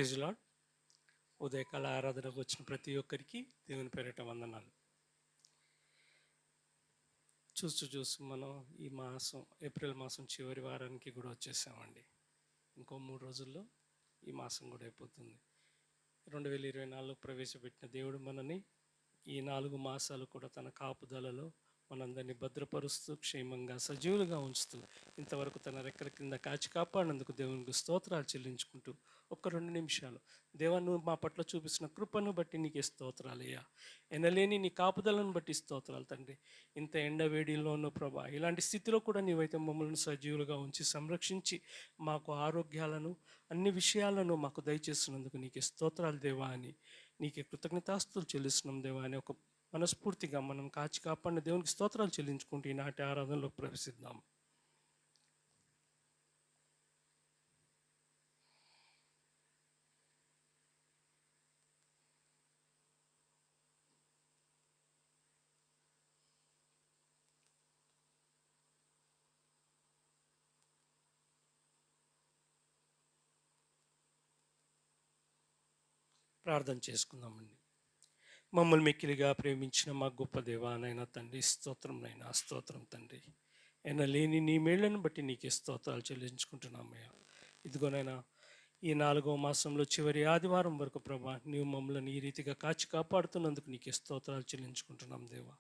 Praise lord. ఉదయకాల ఆరాధనకు వచ్చిన ప్రతి ఒక్కరికి దేవుని పేరిట వందనాలు. చూస్తూ మనం ఈ మాసం ఏప్రిల్ మాసం చివరి వారానికి కూడా వచ్చేసామండి. ఇంకో 3 రోజుల్లో ఈ మాసం కూడా అయిపోతుంది. 2024 ప్రవేశపెట్టిన దేవుడు మనని ఈ 4 మాసాలు కూడా తన కాపుదలలో మనందరినీ భద్రపరుస్తూ క్షేమంగా సజీవులుగా ఉంచుతూ ఇంతవరకు తన రెక్కల కింద కాచి కాపాడినందుకు దేవునికి స్తోత్రాలు చెల్లించుకుంటూ 1-2 నిమిషాలు దేవా, నువ్వు మా పట్ల చూపిస్తున్న కృపను బట్టి నీకే స్తోత్రాలయ్యా, ఎనలేని నీ కాపుదలను బట్టి స్తోత్రాలు తండ్రి. ఇంత ఎండవేడిలోనూ ప్రభా, ఇలాంటి స్థితిలో కూడా నీవైతే మమ్మల్ని సజీవులుగా ఉంచి సంరక్షించి మాకు ఆరోగ్యాలను అన్ని విషయాలను మాకు దయచేస్తున్నందుకు నీకే స్తోత్రాలు దేవా అని నీకే కృతజ్ఞతాస్తులు చెల్లిస్తున్నాం దేవా అని ఒక మనస్ఫూర్తిగా మనం కాచి కాపాడిన దేవునికి స్తోత్రాలు చెల్లించుకుంటూ ఈనాటి ఆరాధనలో ప్రవేశిద్దాం. ప్రార్థన చేసుకుందామండి. మమ్మల్ని మిక్కిలిగా ప్రేమించిన మా గొప్ప దేవానైనా తండ్రి, స్తోత్రం నైనా స్తోత్రం తండ్రి. ఎనలేని నీ మేళ్లను బట్టి నీకే స్తోత్రాలు చెల్లించుకుంటున్నామయ్యా. ఇదిగోనైనా ఈ 4వ మాసంలో చివరి ఆదివారం వరకు ప్రభా, నీవు మమ్మల్ని ఈ రీతిగా కాచి కాపాడుతున్నందుకు నీకే స్తోత్రాలు చెల్లించుకుంటున్నాం దేవా.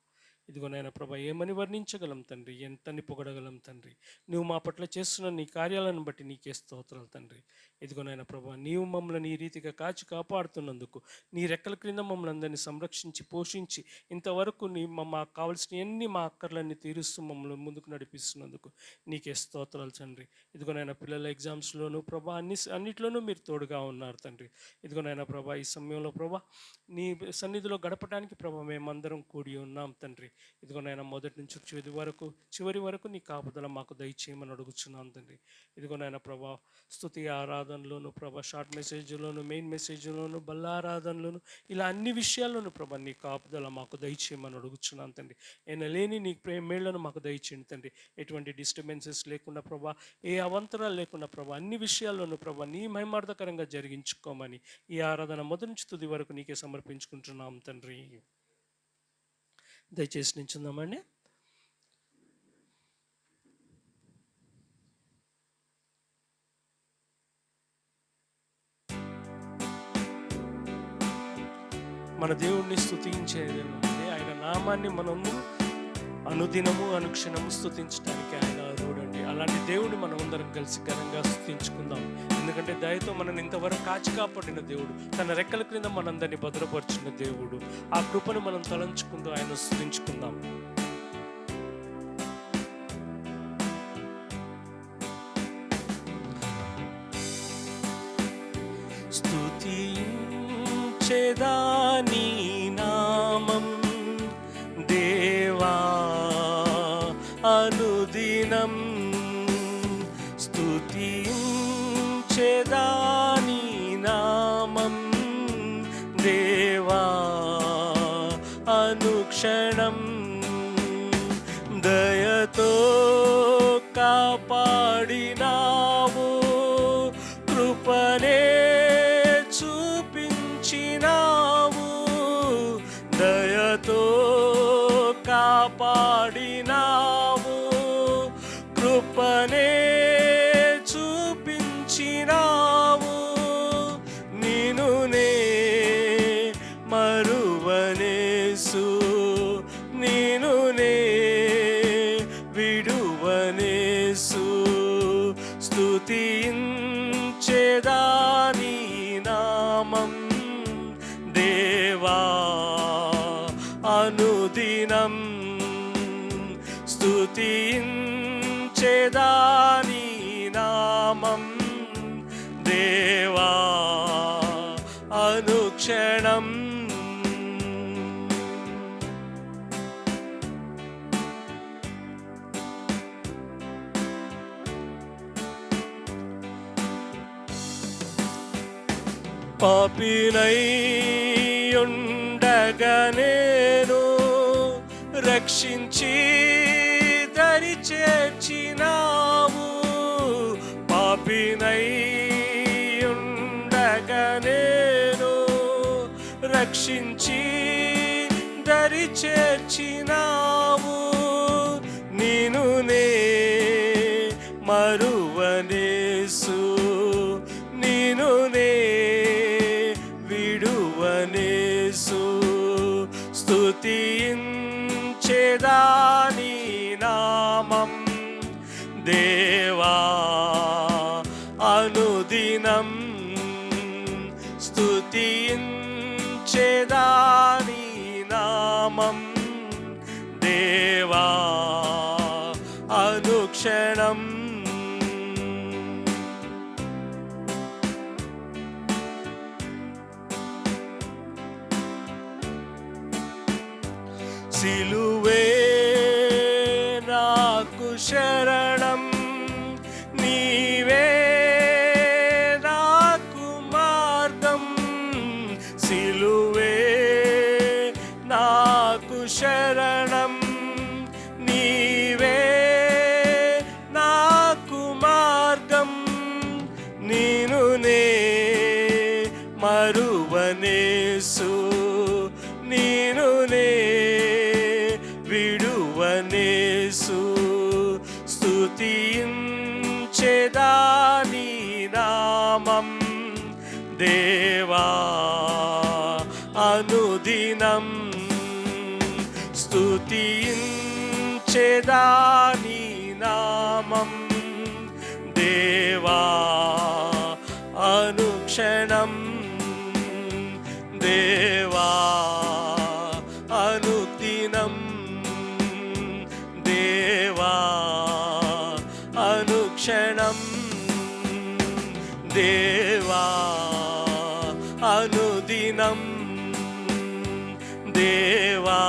ఇదిగోనైనా ప్రభా, ఏమని వర్ణించగలం తండ్రి, ఎంతని పొగడగలం తండ్రి. నువ్వు మా పట్ల చేస్తున్న నీ కార్యాలను బట్టి నీకే స్తోత్రాలు తండ్రి. ఇదిగోనైనా ప్రభా, నీవు మమ్మల్ని ఈ రీతిగా కాచి కాపాడుతున్నందుకు, నీ రెక్కల క్రింద మమ్మల్ని అందరినీ సంరక్షించి పోషించి ఇంతవరకు మాకు కావాల్సిన ఎన్ని మా అక్కర్లన్నీ తీరుస్తూ మమ్మల్ని ముందుకు నడిపిస్తున్నందుకు నీకే స్తోత్రాలు తండ్రి. ఇదిగోనైనా పిల్లల ఎగ్జామ్స్లోనూ ప్రభా అన్నిట్లోనూ మీరు తోడుగా ఉన్నారు తండ్రి. ఇదిగోనైనా ప్రభా, ఈ సమయంలో ప్రభా నీ సన్నిధిలో గడపడానికి ప్రభా మేమందరం కూడి ఉన్నాం తండ్రి. ఇదిగోనైనా మొదటి నుంచి చివరి వరకు నీ కాపుదల మాకు దయచేయమని అడుగుచున్నాం తండ్రి. ఇదిగోనైనా ప్రభా, స్తుతి ఆరాధనలోను ప్రభా, షార్ట్ మెసేజ్లోను, మెయిన్ మెసేజ్లోను, బల్లారాధనలోను, ఇలా అన్ని విషయాల్లోనూ ప్రభా నీ కాపుదల మాకు దయచేయమని అడుగుచున్నాం తండ్రి. లేని నీ మేళ్లను మాకు దయచేయండి తండ్రి. ఎటువంటి డిస్టర్బెన్సెస్ లేకుండా ప్రభా, ఏ అవంతరాలు లేకుండా ప్రభా, అన్ని విషయాల్లోనూ ప్రభా నీ మహిమార్థకరంగా జరిగించుకోమని ఈ ఆరాధన మొదటి నుంచి తుది వరకు నీకే సమర్పించుకుంటున్నాం తండ్రి. దయచేసి నించుందామండి. మన దేవుణ్ణి స్తుతించేది ఆయన నామాన్ని మనము అనుదినము అనుక్షణము స్తుతించడానికి ఆయన అర్హుడండి. అలాంటి దేవుడు మనం అందరం కలిసి ఘనంగా స్తుతించుకుందాం. ఎందుకంటే దయతో మనం ఇంతవరకు కాచి కాపాడిన దేవుడు, తన రెక్కల క్రింద మనందరినీ భద్రపరిచిన దేవుడు. ఆ కృపను మనం తలంచుకుంటూ ఆయన స్తుతించుకుందాం. స్తుతించెదా నీ నామం దేవా అనుదినం, స్తుతించెదా నీ నామం దేవా అనుక్షణం. దయతో కాపాడినావు, కృపనే చూపించినావు. దయతో కాపాడినావు, కృపనే చూపించినావు. నిన్నునే మరువనేసు, నిన్నునే విడువనేసు. స్తుతించెదా నీ నామం దేవా అనుదినం, స్తుతించెదా నీ నామం దేవా అనుక్షణం. పాపినై ఉండగా నేను రక్షించి దరి చేర్చినావు. పాపినై ఉండగా రక్షించి దరి చేర్చినావు. నిను నే మరువనేసు, నిను నే విడువనేసు. స్తుతించెదా నీ నామం దేవా అనుదినం. స్తుతించెదా నీ నామం దేవా అనుక్షణం. సిలువే నాకు శరణం, నీవే నాకు మార్గం. సిలువే నాకు శరణం, నీవే నాకు మార్గం. నిను నే మరువనేసు, నిను నే విడువనేసు. స్తుతించెదా నీ నామం దేవా అనుదినం. స్తుతించెదా నీ నామం దేవా అనుక్షణం. దేవా అనుదినం, దేవా అనుక్షణం. దేవా అనుదినం, దేవా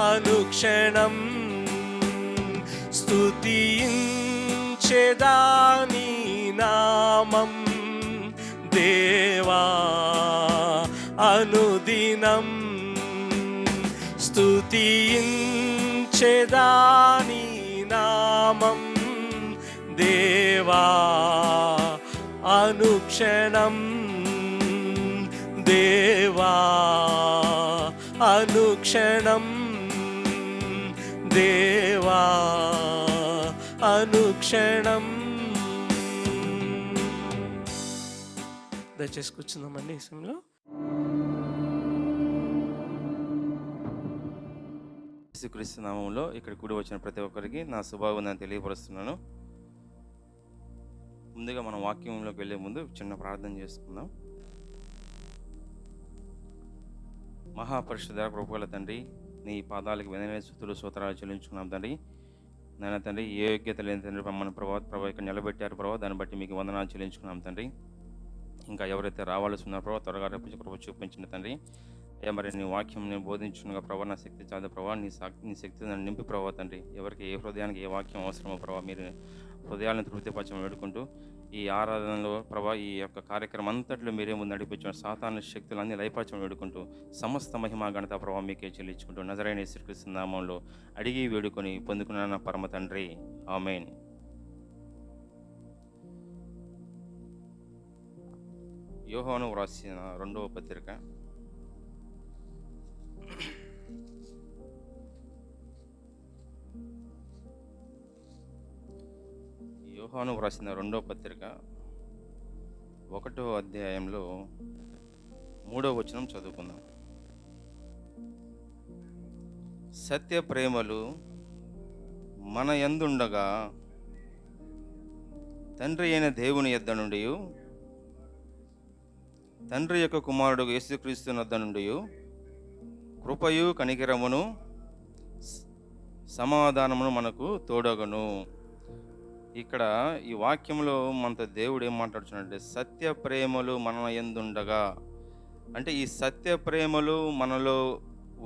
అనుక్షణం. స్తుతించెదా నీ నామం దేవా అనుదినం. స్తుతించెదా నీ నామం దేవా అనుక్షణం. దేవా అనుక్షణం, దేవా అనుక్షణం. దయచేసి కూర్చుందామండి ఈ సమయంలో. యేసుక్రీస్తు నామములో ఇక్కడ కూడి వచ్చిన ప్రతి ఒక్కరికి నా శుభావందనాలు తెలియపరుస్తున్నాను. ముందుగా మనం వాక్యంలోకి వెళ్ళే ముందు చిన్న ప్రార్థన చేసుకుందాం. మహాపరిశుద్ధ కృపగల తండ్రి, నీ పాదాలకు వినయ స్తుతులు స్తోత్రాలు చెల్లించుకున్నాం తండ్రి. నాయన తండ్రి, ఏ యోగ్యత లేని తండ్రి మమ్మల్ని ప్రభావ ఇక్కడ నిలబెట్టారు ప్రభావ, దాన్ని బట్టి మీకు వందనాలు చెల్లించుకున్నాం తండ్రి. ఇంకా ఎవరైతే రావాల్సి ఉన్నారో ప్రభావ త్వరగా రప్పించి కృప చూపించిన తండ్రి. అయ్యా మరి నీ వాక్యం నేను బోధించుకున్నగా ప్రభావ, నా శక్తి చాలు ప్రభావ, నీ శక్తి నన్ను నింపి ప్రభావ తండ్రి. ఎవరికి ఏ హృదయానికి ఏ వాక్యం అవసరమో ప్రభావ, మీరు హృదయాలను తృప్తిపరచమని వేడుకుంటూ ఈ ఆరాధనలో ప్రభావ, ఈ యొక్క కార్యక్రమం అంతట్లో మీరే ముందు నడిపించిన సాతాను శక్తులన్నీ లయపరచమని వేడుకుంటూ సమస్త మహిమా ఘనత ప్రభావ మీకే చెల్లించుకుంటూ నజరైన యేసుక్రీస్తు నామములో అడిగి వేడుకొని పొందుకున్న పరమ తండ్రి, ఆమేన్. యోహాను వ్రాసిన 2వ పత్రిక యోహాను వ్రాసిన 2వ పత్రిక 1వ అధ్యాయంలో 3వ వచనం చదువుకుందాం. సత్య ప్రేమలు మన యందుండగా తండ్రి అయిన దేవుని యొద్ద నుండి, తండ్రి యొక్క కుమారుడు యేసుక్రీస్తు యొద్ద నుండి కృపయు కనికరమును సమాధానమును మనకు తోడగను. ఇక్కడ ఈ వాక్యంలో మనతో దేవుడు ఏం మాట్లాడుతున్నాడంటే, సత్య ప్రేమలు మన యందుండగా అంటే ఈ సత్య ప్రేమలు మనలో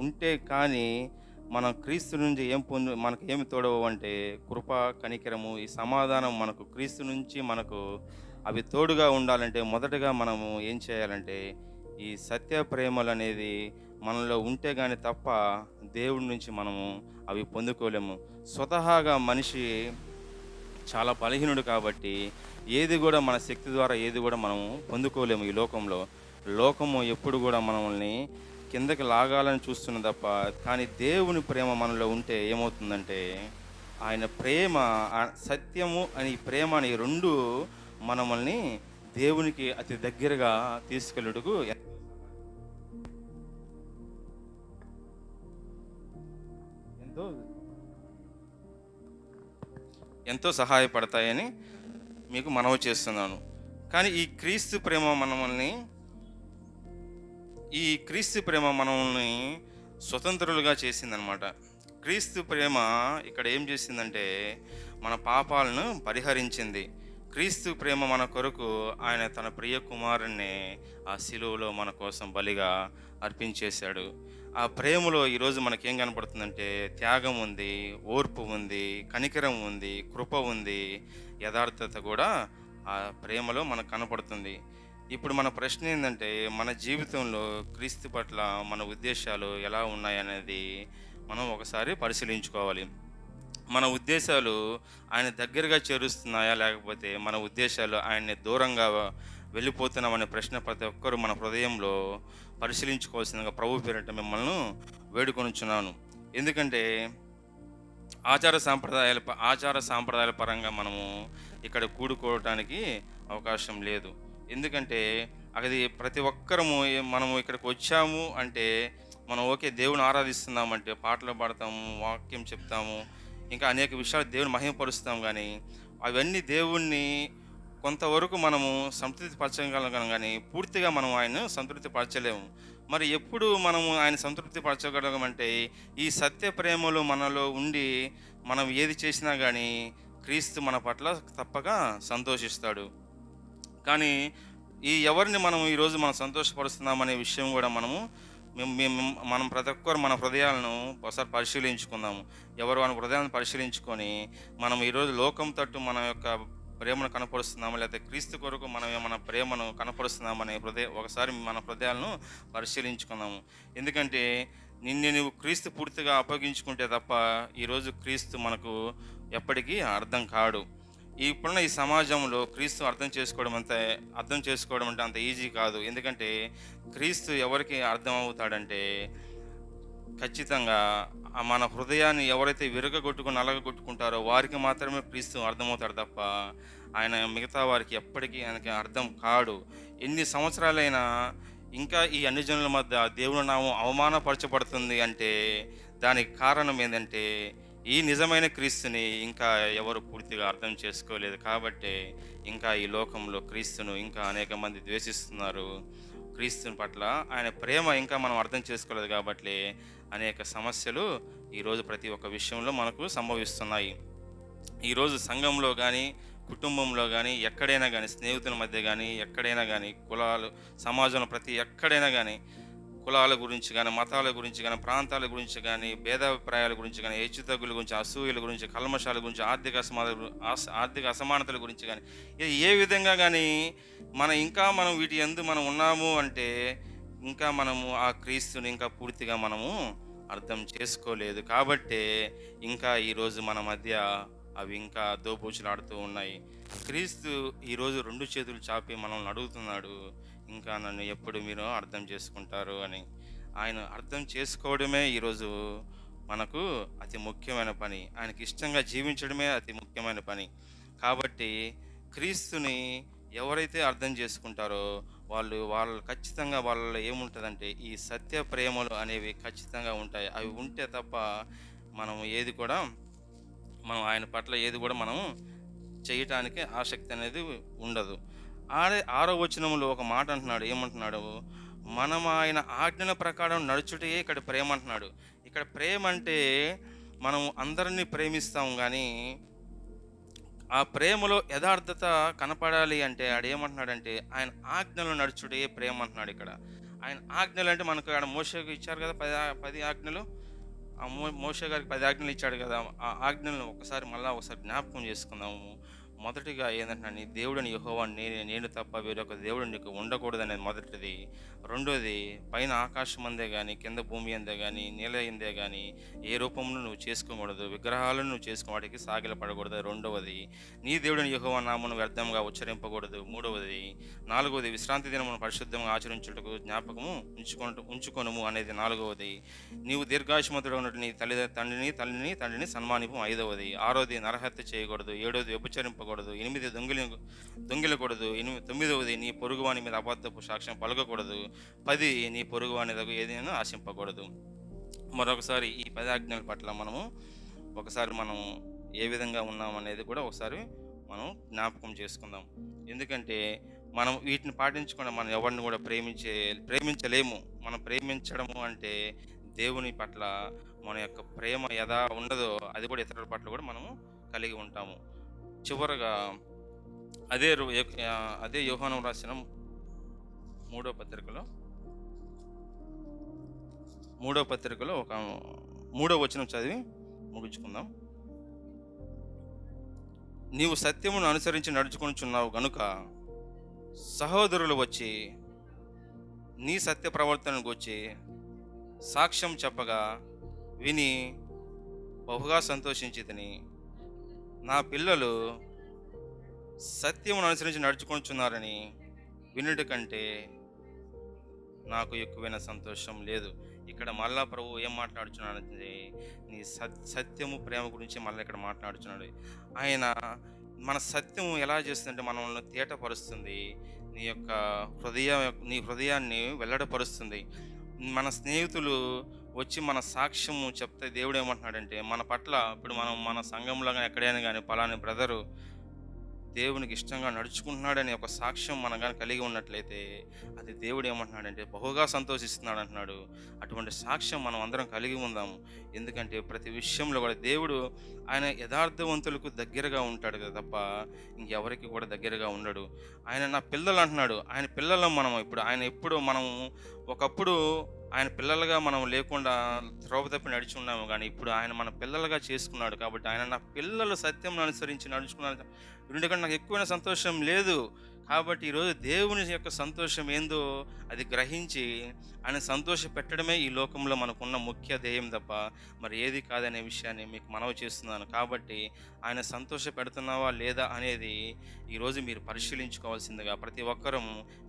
ఉంటే కానీ మనం క్రీస్తు నుంచి మనకు ఏమి తోడవు అంటే కృప కనికరము ఈ సమాధానం మనకు క్రీస్తు నుంచి మనకు అవి తోడుగా ఉండాలంటే మొదటగా మనము ఏం చేయాలంటే ఈ సత్య ప్రేమలు అనేది మనలో ఉంటే కానీ తప్ప దేవుడి నుంచి మనము అవి పొందుకోలేము. స్వతహాగా మనిషి చాలా బలహీనుడు కాబట్టి ఏది కూడా మన శక్తి ద్వారా ఏది కూడా మనము పొందుకోలేము ఈ లోకంలో. లోకము ఎప్పుడు కూడా మనల్ని కిందకి లాగాలని చూస్తున్న తప్ప, కానీ దేవుని ప్రేమ మనలో ఉంటే ఏమవుతుందంటే, ఆయన ప్రేమ, సత్యము అని ప్రేమ అని రెండు మనల్ని దేవునికి అతి దగ్గరగా తీసుకెళ్ళుటకు ఎంతో ఎంతో సహాయపడతాయని మీకు మనవి చేస్తున్నాను. కానీ ఈ క్రీస్తు ప్రేమ మనల్ని స్వతంత్రులుగా చేసిందనమాట. క్రీస్తు ప్రేమ ఇక్కడ ఏం చేసిందంటే మన పాపాలను పరిహరించింది. క్రీస్తు ప్రేమ మన కొరకు ఆయన తన ప్రియ కుమారుణ్ణి ఆ శిలువలో మన కోసం బలిగా అర్పించేశాడు. ఆ ప్రేమలో ఈరోజు మనకేం కనపడుతుందంటే త్యాగం ఉంది, ఓర్పు ఉంది, కనికరం ఉంది, కృప ఉంది, యథార్థత కూడా ఆ ప్రేమలో మనకు కనపడుతుంది. ఇప్పుడు మన ప్రశ్న ఏంటంటే, మన జీవితంలో క్రీస్తు పట్ల మన ఉద్దేశాలు ఎలా ఉన్నాయనేది మనం ఒకసారి పరిశీలించుకోవాలి. మన ఉద్దేశాలు ఆయన దగ్గరగా చేరుస్తున్నాయా, లేకపోతే మన ఉద్దేశాలు ఆయన్ని దూరంగా వెళ్ళిపోతున్నామనే ప్రశ్న ప్రతి ఒక్కరూ మన హృదయంలో పరిశీలించుకోవాల్సిందిగా ప్రభు పేరిట మిమ్మల్ని వేడుకొనుచున్నాను. ఎందుకంటే ఆచార సాంప్రదాయాల పరంగా మనము ఇక్కడ కూడుకోవటానికి అవకాశం లేదు. ఎందుకంటే అది ప్రతి ఒక్కరము మనము ఇక్కడికి వచ్చాము అంటే మనం ఓకే దేవుని ఆరాధిస్తున్నామంటే పాటలు పాడతాము, వాక్యం చెప్తాము, ఇంకా అనేక విషయాలు దేవుని మహిమపరుస్తాం. కానీ అవన్నీ దేవుణ్ణి కొంతవరకు మనము సంతృప్తి పరచగలం, కానీ పూర్తిగా మనం ఆయన సంతృప్తి పరచలేము. మరి ఎప్పుడు మనము ఆయన సంతృప్తి పరచగలమంటే ఈ సత్య ప్రేమలు మనలో ఉండి మనం ఏది చేసినా కానీ క్రీస్తు మన పట్ల తప్పక సంతోషిస్తాడు. కానీ ఎవరిని మనం ఈరోజు మనం సంతోషపరుస్తున్నామనే విషయం కూడా మనం ప్రతి ఒక్కరు మన హృదయాలను ఒకసారి పరిశీలించుకుందాము. ఎవరు మన హృదయాలను పరిశీలించుకొని మనం ఈరోజు లోకం తట్టు మన యొక్క ప్రేమను కనపరుస్తున్నాము, లేకపోతే క్రీస్తు కొరకు మనం ఏమైనా ప్రేమను కనపరుస్తున్నామనే ఒకసారి మన హృదయాలను పరిశీలించుకుందాము. ఎందుకంటే నువ్వు క్రీస్తు పూర్తిగా అప్పగించుకుంటే తప్ప ఈరోజు క్రీస్తు మనకు ఎప్పటికీ అర్థం కాడు. ఇప్పుడున్న ఈ సమాజంలో క్రీస్తు అర్థం చేసుకోవడం అంటే అంత ఈజీ కాదు. ఎందుకంటే క్రీస్తు ఎవరికి అర్థం అవుతాడంటే ఖచ్చితంగా మన హృదయాన్ని ఎవరైతే విరగొట్టుకుని నలగొట్టుకుంటారో వారికి మాత్రమే క్రీస్తు అర్థమవుతాడు తప్ప ఆయన మిగతా వారికి ఎప్పటికీ ఆయనకి అర్థం కాడు. ఎన్ని సంవత్సరాలైనా ఇంకా ఈ అన్ని జనుల మధ్య దేవుని నామం అవమానపరచబడుతుంది అంటే దానికి కారణం ఏంటంటే ఈ నిజమైన క్రీస్తుని ఇంకా ఎవరు పూర్తిగా అర్థం చేసుకోలేదు. కాబట్టి ఇంకా ఈ లోకంలో క్రీస్తును ఇంకా అనేక మంది ద్వేషిస్తున్నారు. క్రీస్తుని పట్ల ఆయన ప్రేమ ఇంకా మనం అర్థం చేసుకోలేదు కాబట్టి అనేక సమస్యలు ఈరోజు ప్రతి ఒక్క విషయంలో మనకు సంభవిస్తున్నాయి. ఈరోజు సంఘంలో కానీ, కుటుంబంలో కానీ, ఎక్కడైనా కానీ, స్నేహితుల మధ్య కానీ, ఎక్కడైనా కానీ, కులాలు సమాజంలో ఎక్కడైనా కానీ కులాల గురించి కానీ, మతాల గురించి కానీ, ప్రాంతాల గురించి కానీ, భేదాభిప్రాయాల గురించి కానీ, హెచ్చుతగ్గుల గురించి, అసూయల గురించి, కల్మషాల గురించి, ఆర్థిక అసమానతల గురించి కానీ, ఏ విధంగా కానీ మనం వీటి యందు మనం ఉన్నాము అంటే ఇంకా మనము ఆ క్రీస్తుని ఇంకా పూర్తిగా మనము అర్థం చేసుకోలేదు. కాబట్టే ఇంకా ఈరోజు మన మధ్య అవి ఇంకా దోబూచులాడుతూ ఉన్నాయి. క్రీస్తు ఈరోజు 2 చేతులు చాపి మనల్ని అడుగుతున్నాడు, ఇంకా నన్ను ఎప్పుడు మీరు అర్థం చేసుకుంటారు అని. ఆయన అర్థం చేసుకోవడమే ఈరోజు మనకు అతి ముఖ్యమైన పని. ఆయనకి ఇష్టంగా జీవించడమే అతి ముఖ్యమైన పని. కాబట్టి క్రీస్తుని ఎవరైతే అర్థం చేసుకుంటారో వాళ్ళు ఖచ్చితంగా వాళ్ళలో ఏముంటుందంటే ఈ సత్య ప్రేమలు అనేవి ఖచ్చితంగా ఉంటాయి. అవి ఉంటే తప్ప మనం ఆయన పట్ల ఏది కూడా మనం చేయటానికి ఆసక్తి అనేది ఉండదు. 6వ వచనంలో ఒక మాట అంటున్నాడు. ఏమంటున్నాడు? మనం ఆయన ఆజ్ఞల ప్రకారం నడుచుటే ఇక్కడ ప్రేమ అంటున్నాడు. ఇక్కడ ప్రేమ అంటే మనం అందరినీ ప్రేమిస్తాం, కానీ ఆ ప్రేమలో యథార్థత కనపడాలి అంటే ఆడేమంటున్నాడంటే ఆయన ఆజ్ఞలు నడుచుడే ప్రేమ అంటున్నాడు. ఇక్కడ ఆయన ఆజ్ఞలు అంటే మనకు ఆడ మోషేకి ఇచ్చారు కదా 10 ఆజ్ఞలు. మోషే గారికి 10 ఆజ్ఞలు ఇచ్చాడు కదా. ఆ ఆజ్ఞలను ఒకసారి జ్ఞాపకం చేసుకుందాము. మొదటిగా ఏంటంటే నీ దేవుడిని యెహోవా నేను తప్ప వేరొక దేవుడు నీకు ఉండకూడదనేది మొదటిది. రెండోది, పైన ఆకాశం అందే గాని, కింద భూమి అందే గాని, నేల అందే గాని ఏ రూపంలో నువ్వు చేసుకోకూడదు. విగ్రహాలను నువ్వు వాటికి సాగిలపడకూడదు. రెండవది, నీ దేవుడిని యెహోవా నామమును వ్యర్థంగా ఉచ్చరింపకూడదు. మూడవది, నాలుగవది, విశ్రాంతి దినమును పరిశుద్ధంగా ఆచరించుటకు జ్ఞాపకము ఉంచుకొనుము అనేది నాలుగవది. నీవు దీర్ఘాయుష్మంతుడు ఉన్నట్టు నీ తండ్రిని సన్మానింపు ఐదవది. ఆరోది, నరహత్య చేయకూడదు. ఏడవది, వ్యభిచరింపకూడదు. ఎనిమిది, దొంగిలకూడదు. తొమ్మిదవది, నీ పొరుగువాని మీద అబద్ధపు సాక్ష్యం పలకకూడదు. 10, నీ పొరుగువాని దగ్గర ఏదైనా ఆశింపకూడదు. మరొకసారి ఈ 10 ఆజ్ఞల పట్ల మనం ఏ విధంగా ఉన్నామనేది కూడా ఒకసారి మనం జ్ఞాపకం చేసుకుందాం. ఎందుకంటే మనం వీటిని పాటించకుండా మనం ఎవరిని కూడా ప్రేమించలేము. మనం ప్రేమించడము అంటే దేవుని పట్ల మన యొక్క ప్రేమ ఎలా ఉండదో అది కూడా ఇతరుల పట్ల కూడా మనము కలిగి ఉంటాము. చివరగా అదే యోహాను రాసిన మూడో పత్రికలో ఒక 3వ వచనం చదివి ముగించుకుందాం. నీవు సత్యమును అనుసరించి నడుచుకొనుచున్నావు గనుక సహోదరులు వచ్చి నీ సత్య ప్రవర్తనను గూర్చి సాక్ష్యం చెప్పగా విని బహుగా సంతోషించితిని. నా పిల్లలు సత్యమును అనుసరించి నడుచుకొనుచున్నారని వినుట కంటే నాకు ఎక్కువైన సంతోషం లేదు. ఇక్కడ మళ్ళా ప్రభు ఏం మాట్లాడుచున్నాడంటే నీ సత్యము ప్రేమ గురించి మళ్ళీ ఇక్కడ మాట్లాడుచున్నాడు. ఆయన మన సత్యము ఎలా చేస్తుందంటే మనల్ని తేటపరుస్తుంది. నీ హృదయాన్ని వెల్లడపరుస్తుంది. మన స్నేహితులు వచ్చి మన సాక్ష్యము చెప్తే దేవుడు ఏమంటున్నాడంటే మన పట్ల ఇప్పుడు మనం మన సంఘంలో కానీ ఎక్కడైనా కానీ పలాని బ్రదరు దేవునికి ఇష్టంగా నడుచుకుంటున్నాడని ఒక సాక్ష్యం మనం కానీ కలిగి ఉన్నట్లయితే అది దేవుడు ఏమంటున్నాడంటే బహుగా సంతోషిస్తున్నాడు అంటున్నాడు. అటువంటి సాక్ష్యం మనం అందరం కలిగి ఉందాము. ఎందుకంటే ప్రతి విషయంలో కూడా దేవుడు ఆయన యథార్థవంతులకు దగ్గరగా ఉంటాడు కదా తప్ప ఇంకెవరికి కూడా దగ్గరగా ఉండడు. ఆయన నా పిల్లలు అంటున్నాడు. ఆయన పిల్లలు ఒకప్పుడు ఆయన పిల్లలుగా మనం లేకుండా త్రోవ తప్పి నడిచి ఉన్నాము, కానీ ఇప్పుడు ఆయన మన పిల్లలుగా చేసుకున్నాడు. కాబట్టి ఆయన నా పిల్లలు సత్యం అనుసరించి నడుచుకున్నాడు. ఎందుకంటే నాకు ఎక్కువైన సంతోషం లేదు. కాబట్టి ఈరోజు దేవుని యొక్క సంతోషం ఏందో అది గ్రహించి ఆయన సంతోష పెట్టడమే ఈ లోకంలో మనకున్న ముఖ్య ధ్యేయం తప్ప మరి ఏది కాదనే విషయాన్ని మీకు మనవి చేస్తున్నాను. కాబట్టి ఆయన సంతోష పెడుతున్నావా లేదా అనేది ఈరోజు మీరు పరిశీలించుకోవాల్సిందిగా ప్రతి ఒక్కరూ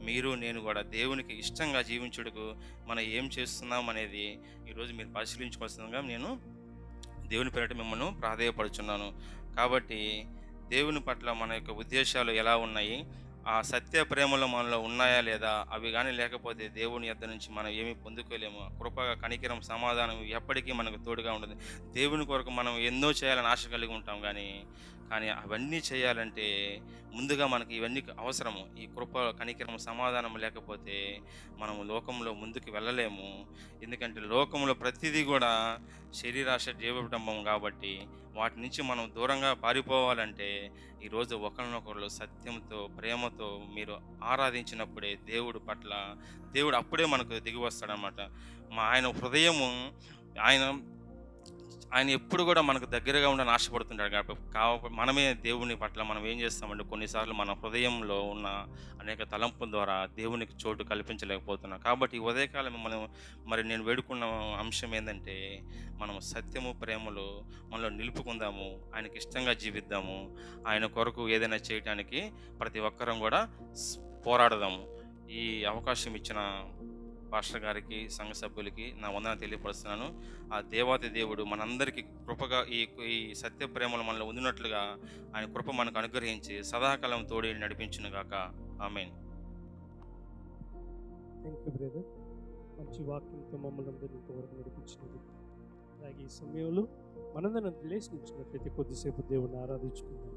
మీరు నేను కూడా దేవునికి ఇష్టంగా జీవించుటకు మనం ఏం చేస్తున్నాం అనేది ఈరోజు మీరు పరిశీలించుకోవాల్సిందిగా నేను దేవుని పేరిట మిమ్మల్ని ప్రాధేయపడుచున్నాను. కాబట్టి దేవుని పట్ల మన యొక్క ఉద్దేశాలు ఎలా ఉన్నాయి, ఆ సత్య ప్రేమలో మనలో ఉన్నాయా లేదా, అవి కానీ లేకపోతే దేవుని యొద్ద నుంచి మనం ఏమీ పొందుకోలేము. కృప, కనికరం, సమాధానం ఎప్పటికీ మనకు తోడుగా ఉండదు. దేవుని కొరకు మనం ఎన్నో చేయాలని ఆశ కలిగి ఉంటాం, కానీ అవన్నీ చేయాలంటే ముందుగా మనకి ఇవన్నీ అవసరము. ఈ కృప, కనికరం, సమాధానం లేకపోతే మనము లోకంలో ముందుకు వెళ్ళలేము. ఎందుకంటే లోకంలో ప్రతిదీ కూడా శరీరాశ జీవకుటుంబం కాబట్టి వాటి నుంచి మనం దూరంగా పారిపోవాలంటే ఈరోజు ఒకరినొకరు సత్యంతో ప్రేమతో మీరు ఆరాధించినప్పుడే దేవుడు అప్పుడే మనకు దిగి వస్తాడనమాట. ఆయన హృదయము ఆయన ఎప్పుడు కూడా మనకు దగ్గరగా ఉండాలని ఆశపడుతుంటాడు. కాబట్టి మనమే దేవుని పట్ల మనం ఏం చేస్తామంటే కొన్నిసార్లు మన హృదయంలో ఉన్న అనేక తలంపుల ద్వారా దేవునికి చోటు కల్పించలేకపోతున్నాం. కాబట్టి ఉదయకాలం నేను వేడుకున్న అంశం ఏంటంటే మనం సత్యము ప్రేమలో మనలో నిలుపుకుందాము, ఆయనకి ఇష్టంగా జీవిద్దాము, ఆయన కొరకు ఏదైనా చేయడానికి ప్రతి ఒక్కరం కూడా పోరాడదాము. ఈ అవకాశం ఇచ్చిన పాస్టర్ గారికి, సంఘ సభ్యులకి నా వందనాలు తెలియపరుస్తున్నాను. ఆ దేవాతి దేవుడు మనందరికీ కృపగా ఈ సత్య ప్రేమలు మనలో ఉండినట్లుగా ఆయన కృప మనకు అనుగ్రహించి సదాకాలం తోడి నడిపించును గాక. ఆమేన్. Thank you brother. మంచి వాక్యంతో మమ్మల్ని అందరినీ ఇంతవరకు నడిపించినది. అలాగే ఈ సమయంలో మనందరం లేచి నిలిచినట్లయితే కొద్దిసేపు దేవుని ఆరాధించుకుందాం.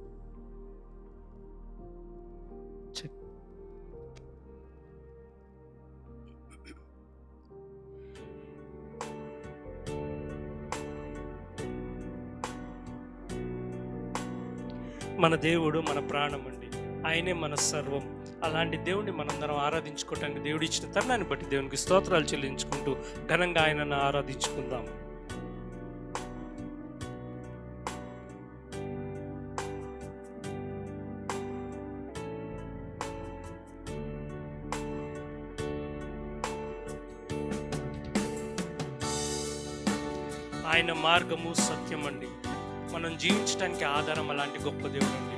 మన దేవుడు మన ప్రాణం అండి, ఆయనే మన సర్వం. అలాంటి దేవుడిని మనందరం ఆరాధించుకోవటానికి దేవుడు ఇచ్చిన తరుణాన్ని బట్టి దేవునికి స్తోత్రాలు చెల్లించుకుంటూ ఘనంగా ఆయనను ఆరాధించుకుందాం. ఆయన మార్గము సత్యం అండి. మనం జీవించడానికి ఆధారం అలాంటి గొప్ప దేవుడు అండి.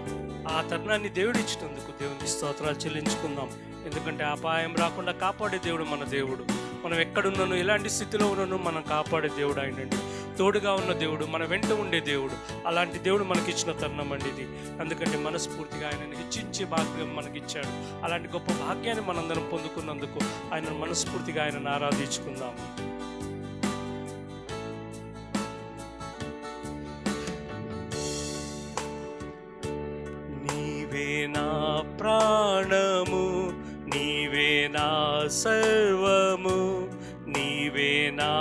ఆ తరుణాన్ని దేవుడు ఇచ్చినందుకు దేవునికి స్తోత్రాలు చెల్లించుకుందాం. ఎందుకంటే అపాయం రాకుండా కాపాడే దేవుడు మన దేవుడు. మనం ఎక్కడున్నాను, ఎలాంటి స్థితిలో ఉన్నాను, మనం కాపాడే దేవుడు ఆయనండి. తోడుగా ఉన్న దేవుడు, మన వెంట ఉండే దేవుడు. అలాంటి దేవుడు మనకిచ్చిన తరుణం అండి ఇది. అందుకంటే మనస్ఫూర్తిగా ఆయనను హెచ్చించే భాగ్యం మనకిచ్చాడు. అలాంటి గొప్ప భాగ్యాన్ని మనందరం పొందుకున్నందుకు ఆయన మనస్ఫూర్తిగా ఆయనను ఆరాధించుకుందాం. నీవే నా ప్రాణము, నీవే నా సర్వము, నీవే నా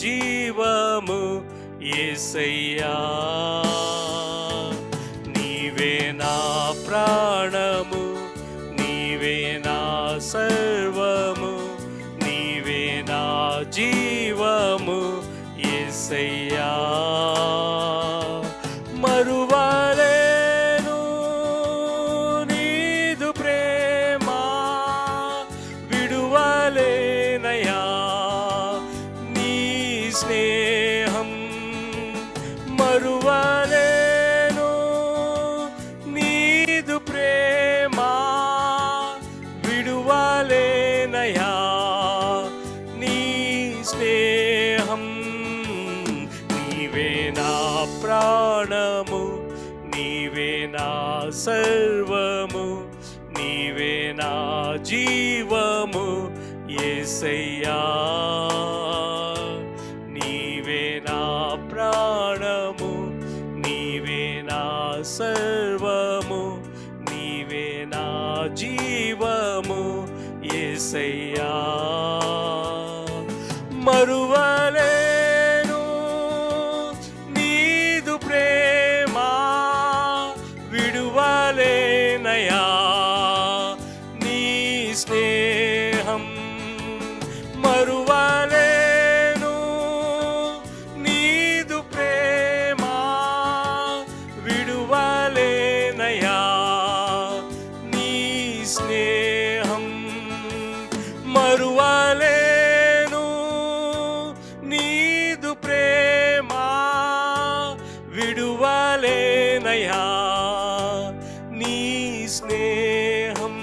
జీవము యేసయ్యా. నీవే నా ప్రాణము, నీవే నా సర్వము, నీవే నా జీవము యేసయ్యా. మరువలేను నీదు ప్రేమ, విడువలేనయా నీ స్నేహం. మరువలేను నీదు ప్రేమ, విడువలేనయా నీ స్నేహం. నీవే నా ప్రాణము, నీవే నా సర్వము, నీవే నా జీవము యేసయ్యా. నీవే నా ప్రాణము, నీవే నా సర్వము, నీవే నా జీవము యేసయ్యా. మరువలేను నీదు ప్రేమ, విడువలేనయా నీ స్నేహం. మరువలేను నీదు ప్రేమ, విడువలేనయా నీ స్నేహం. మరువలేను నీదు ప్రేమ, విడువలేనయా నీ స్నేహం.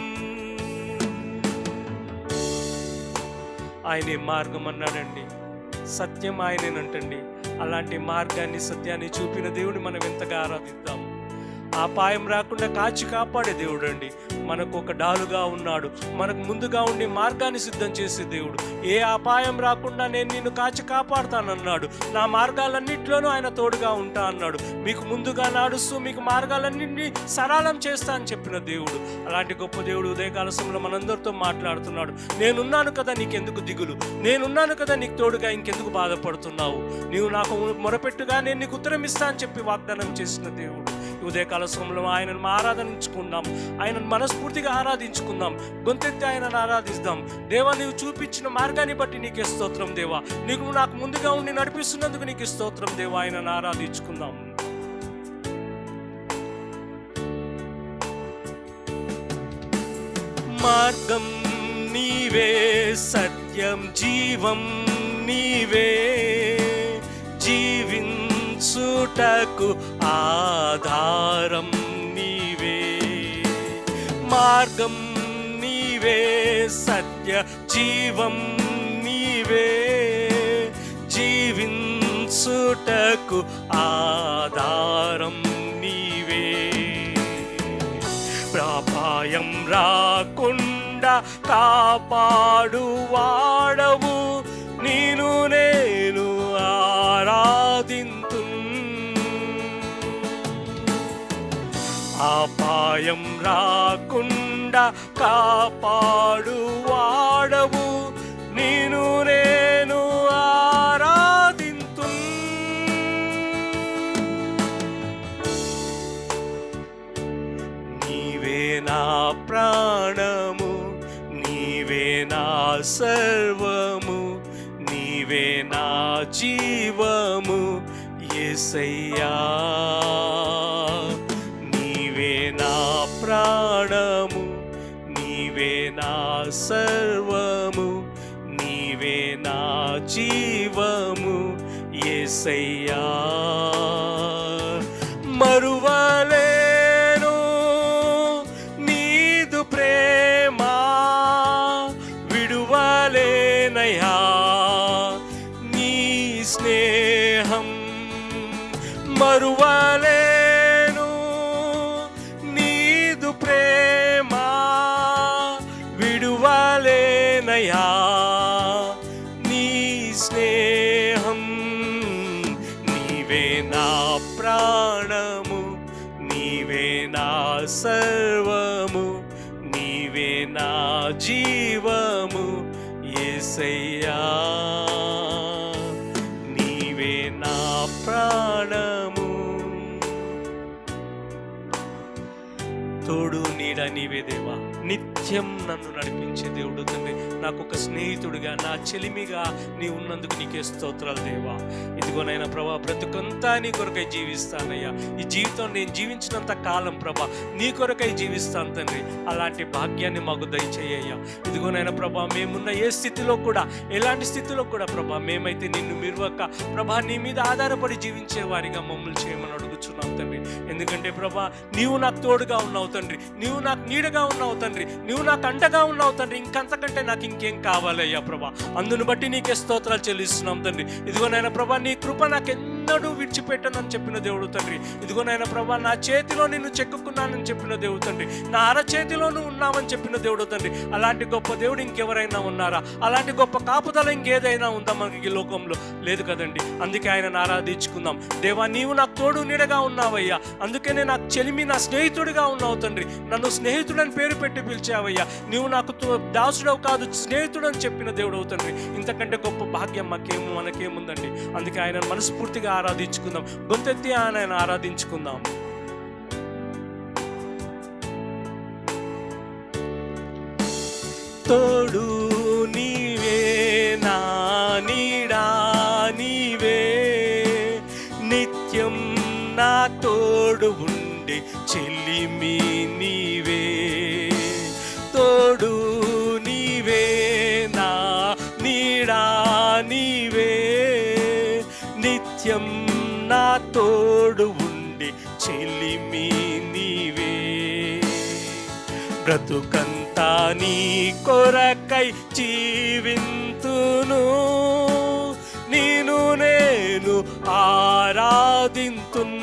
ఆయనే మార్గం అన్నాడండి, సత్యం ఆయనేనంటండి. అలాంటి మార్గాన్ని, సత్యాన్ని చూపిన దేవుడిని మనం ఎంతగా ఆరాధిద్దాం. అపాయం రాకుండా కాచి కాపాడే దేవుడు అండి. మనకు ఒక డాలుగా ఉన్నాడు, మనకు ముందుగా ఉండి మార్గాన్ని సిద్ధం చేసే దేవుడు. ఏ అపాయం రాకుండా నేను నిన్ను కాచి కాపాడుతానన్నాడు. నా మార్గాలన్నింటిలోనూ ఆయన తోడుగా ఉంటా అన్నాడు. మీకు ముందుగా నడుస్తూ మీకు మార్గాలన్నింటినీ సరళం చేస్తా అని చెప్పిన దేవుడు. అలాంటి గొప్ప దేవుడు ఉదయకాల సమయంలో మనందరితో మాట్లాడుతున్నాడు. నేనున్నాను కదా, నీకెందుకు దిగులు? నేనున్నాను కదా, నీకు తోడుగా ఇంకెందుకు బాధపడుతున్నావు? నీవు నాకు మొరపెట్టుగా నేను నీకు ఉత్తరం ఇస్తా అని చెప్పి వాగ్దానం చేసిన దేవుడు. ఉదయకాల సమయంలో ఆయనను ఆరాధించుకుందాం, ఆయనను మనస్ఫూర్తిగా ఆరాధించుకుందాం, గొంతెత్తి ఆయనను ఆరాధిద్దాం. దేవా, నీవు చూపించిన మార్గాన్ని బట్టి నీకే స్తోత్రం దేవా. నీకు నాకు ముందుగా ఉండి నడిపిస్తున్నందుకు నీకు స్తోత్రం దేవా. ఆయనను ఆరాధించుకుందాం. మార్గం నీవే, సత్యం జీవం నీవే, జీవించుటకు ఆధారం నీవే. మార్గం నీవే, సత్య జీవం నీవే, జీవించుటకు ఆధారం నీవే. ప్రాపాయం రాకుండా కాపాడు వాడవు, నీను నేను ఆరాధింతు. అపాయం రాకుండా కాపాడు వాడవు, నీను నేను ఆరాధింతు. నీవే నా ప్రాణము, నీవే నా సర్వము, నీవే నా జీవము యేసయ్యా. నీవే నా ప్రాణము, నీవే నా సర్వము, నీవే నా జీవము యేసయ్యా. మరువలేను నీదు ప్రేమ, విడువలేనయ్యా నీ స్నేహం. మరువలేను నీదు ప్రేమ, విడువలేనయ్యా నీ స్నేహం. నీవే నా ప్రాణము, నీవే నా సర్వము, నీవే నా జీవము యేసయ్యా. నీవే నా ప్రాణము. తోడు నీడ నీవే దేవా, నిత్యం నన్ను నడిపించే దేవుడు తండ్రి. నాకు ఒక స్నేహితుడిగా, నా చెలిమిగా నీ ఉన్నందుకు నీకే స్తోత్రాలు దేవా. ఇదిగోనైనా ప్రభా, బ్రతుకంతా నీ కొరకై జీవిస్తానయ్యా. ఈ జీవితం నేను జీవించినంత కాలం ప్రభా నీ కొరకై జీవిస్తాను తండ్రి. అలాంటి భాగ్యాన్ని మాకు దయచేయ్యా. ఇదిగోనైనా ప్రభా, మేమున్న ఏ స్థితిలో కూడా, ఎలాంటి స్థితిలో కూడా ప్రభా, మేమైతే నిన్ను మిరువక ప్రభా నీ మీద ఆధారపడి జీవించే వారిగా మమ్మల్ని చేయమని అడుగుచున్నాం తండ్రి. ఎందుకంటే ప్రభా, నీవు నాకు తోడుగా ఉన్నావు తండ్రి, నీవు నాకు నీడగా ఉన్నావు తండ్రి, నీవు నాకు అండగా ఉన్నావు తండ్రి. ఇంకంతకంటే నాకు ఇంకేం కావాలయ్యా ప్రభా. అందును బట్టి నీకే స్తోత్రాలు చెల్లిస్తున్నాం తండ్రి. ఇదిగోనైనా ప్రభా, నీ కృప నాకు ఎన్నడూ విడిచిపెట్టనని చెప్పిన దేవుడు తండ్రి. ఇదిగోనైనా ప్రభా, నా చేతిలో నిన్ను చెక్కుకున్నానని చెప్పిన దేవుడు తండ్రి, నా అరచేతిలో నువ్వు ఉన్నావని చెప్పిన దేవుడు తండ్రి. అలాంటి గొప్ప దేవుడు ఇంకెవరైనా ఉన్నారా? అలాంటి గొప్ప కాపుదల ఇంకేదైనా ఉందా మనకి ఈ లోకంలో? లేదు కదండి. అందుకే ఆయనను ఆరాధించుకుందాం. దేవా, నీవు నాకు తోడు నీడగా ఉన్నావయ్యా. అందుకనే నాకు చెలిమి, నా స్నేహితుడిగా ఉన్నావు తండ్రి. నన్ను స్నేహితుడని పేరు పెట్టి పిలిచావయ్యా. నీవు నాకు దాసుడవు కాదు, స్నేహితుడని చెప్పిన దేవుడు తండ్రి. ఇంతకంటే గొప్ప భాగ్యం మనకేముందండి. అందుకే ఆయన మనస్ఫూర్తిగా ఆరాధించుకుందాం. గొంతెత్తి ఆయన ఆరాధించుకుందాం. తోడు నీవే, నా నీడా నీవే, నిత్యం నా తోడు ఉండే చెల్లిమి నీవే. తోడు నీవే, నా నీడా నీవే, నిత్యం నా తోడు ఉండే చెల్లిమి నీవే. బ్రతుకంతా నీ కొరకై జీవింతును, నేను ఆరాధింతున్.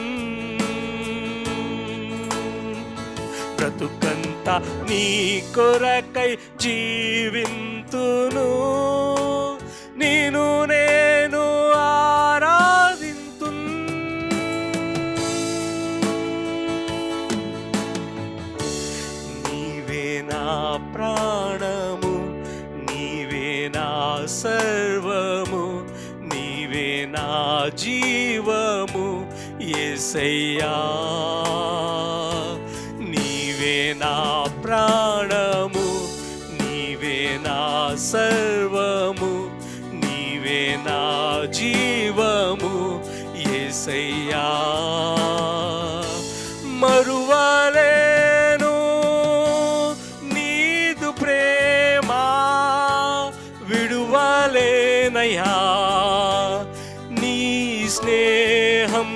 బ్రతుకంతా నీ కొరకై జీవింతును, నేను ఆరాధింతున్. నీవే నా ప్రాణము, నీవే నా సర్వము, నీవే నా జీవము యేసయ్యా. నీవే నా ప్రాణము, నీవే నా సర్వము, నీవే నా జీవము యేసయ్యా. మరువలేను నీదు ప్రేమ, విడువలేనయ్యా నీ స్నేహం.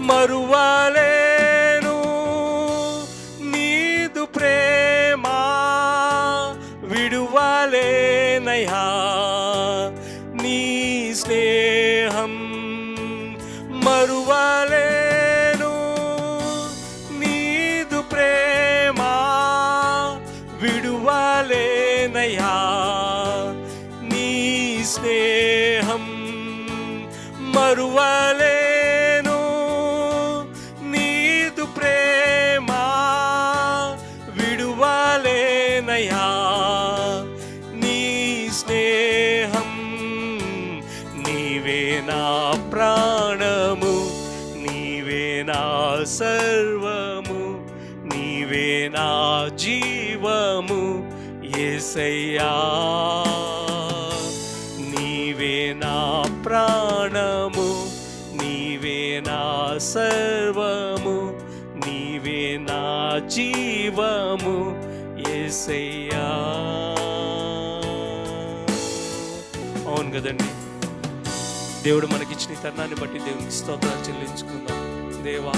మరువలేను నీదు ప్రేమ, విడువలేనయ్యా నీ స్నేహం. మరువలేను నీదు ప్రేమ, విడువలేనయ్యా నీ స్నేహం. మరువలేను నీదు ప్రేమ, విడువలేనయ్యా నీ స్నేహం. నీవే నా ప్రాణము, నీవే నా సర్వము, నీవే నా జీవము యేసయ్యా. నీవే నా ప్రాణము, నీవే నా సర్వము, నీవే నా జీవము యేసయ్యా. అవును కదండి. దేవుడు మనకిచ్చిన తరుణాన్ని బట్టి దేవునికి స్తోత్రాలు చెల్లించుకుందాం. దేవా,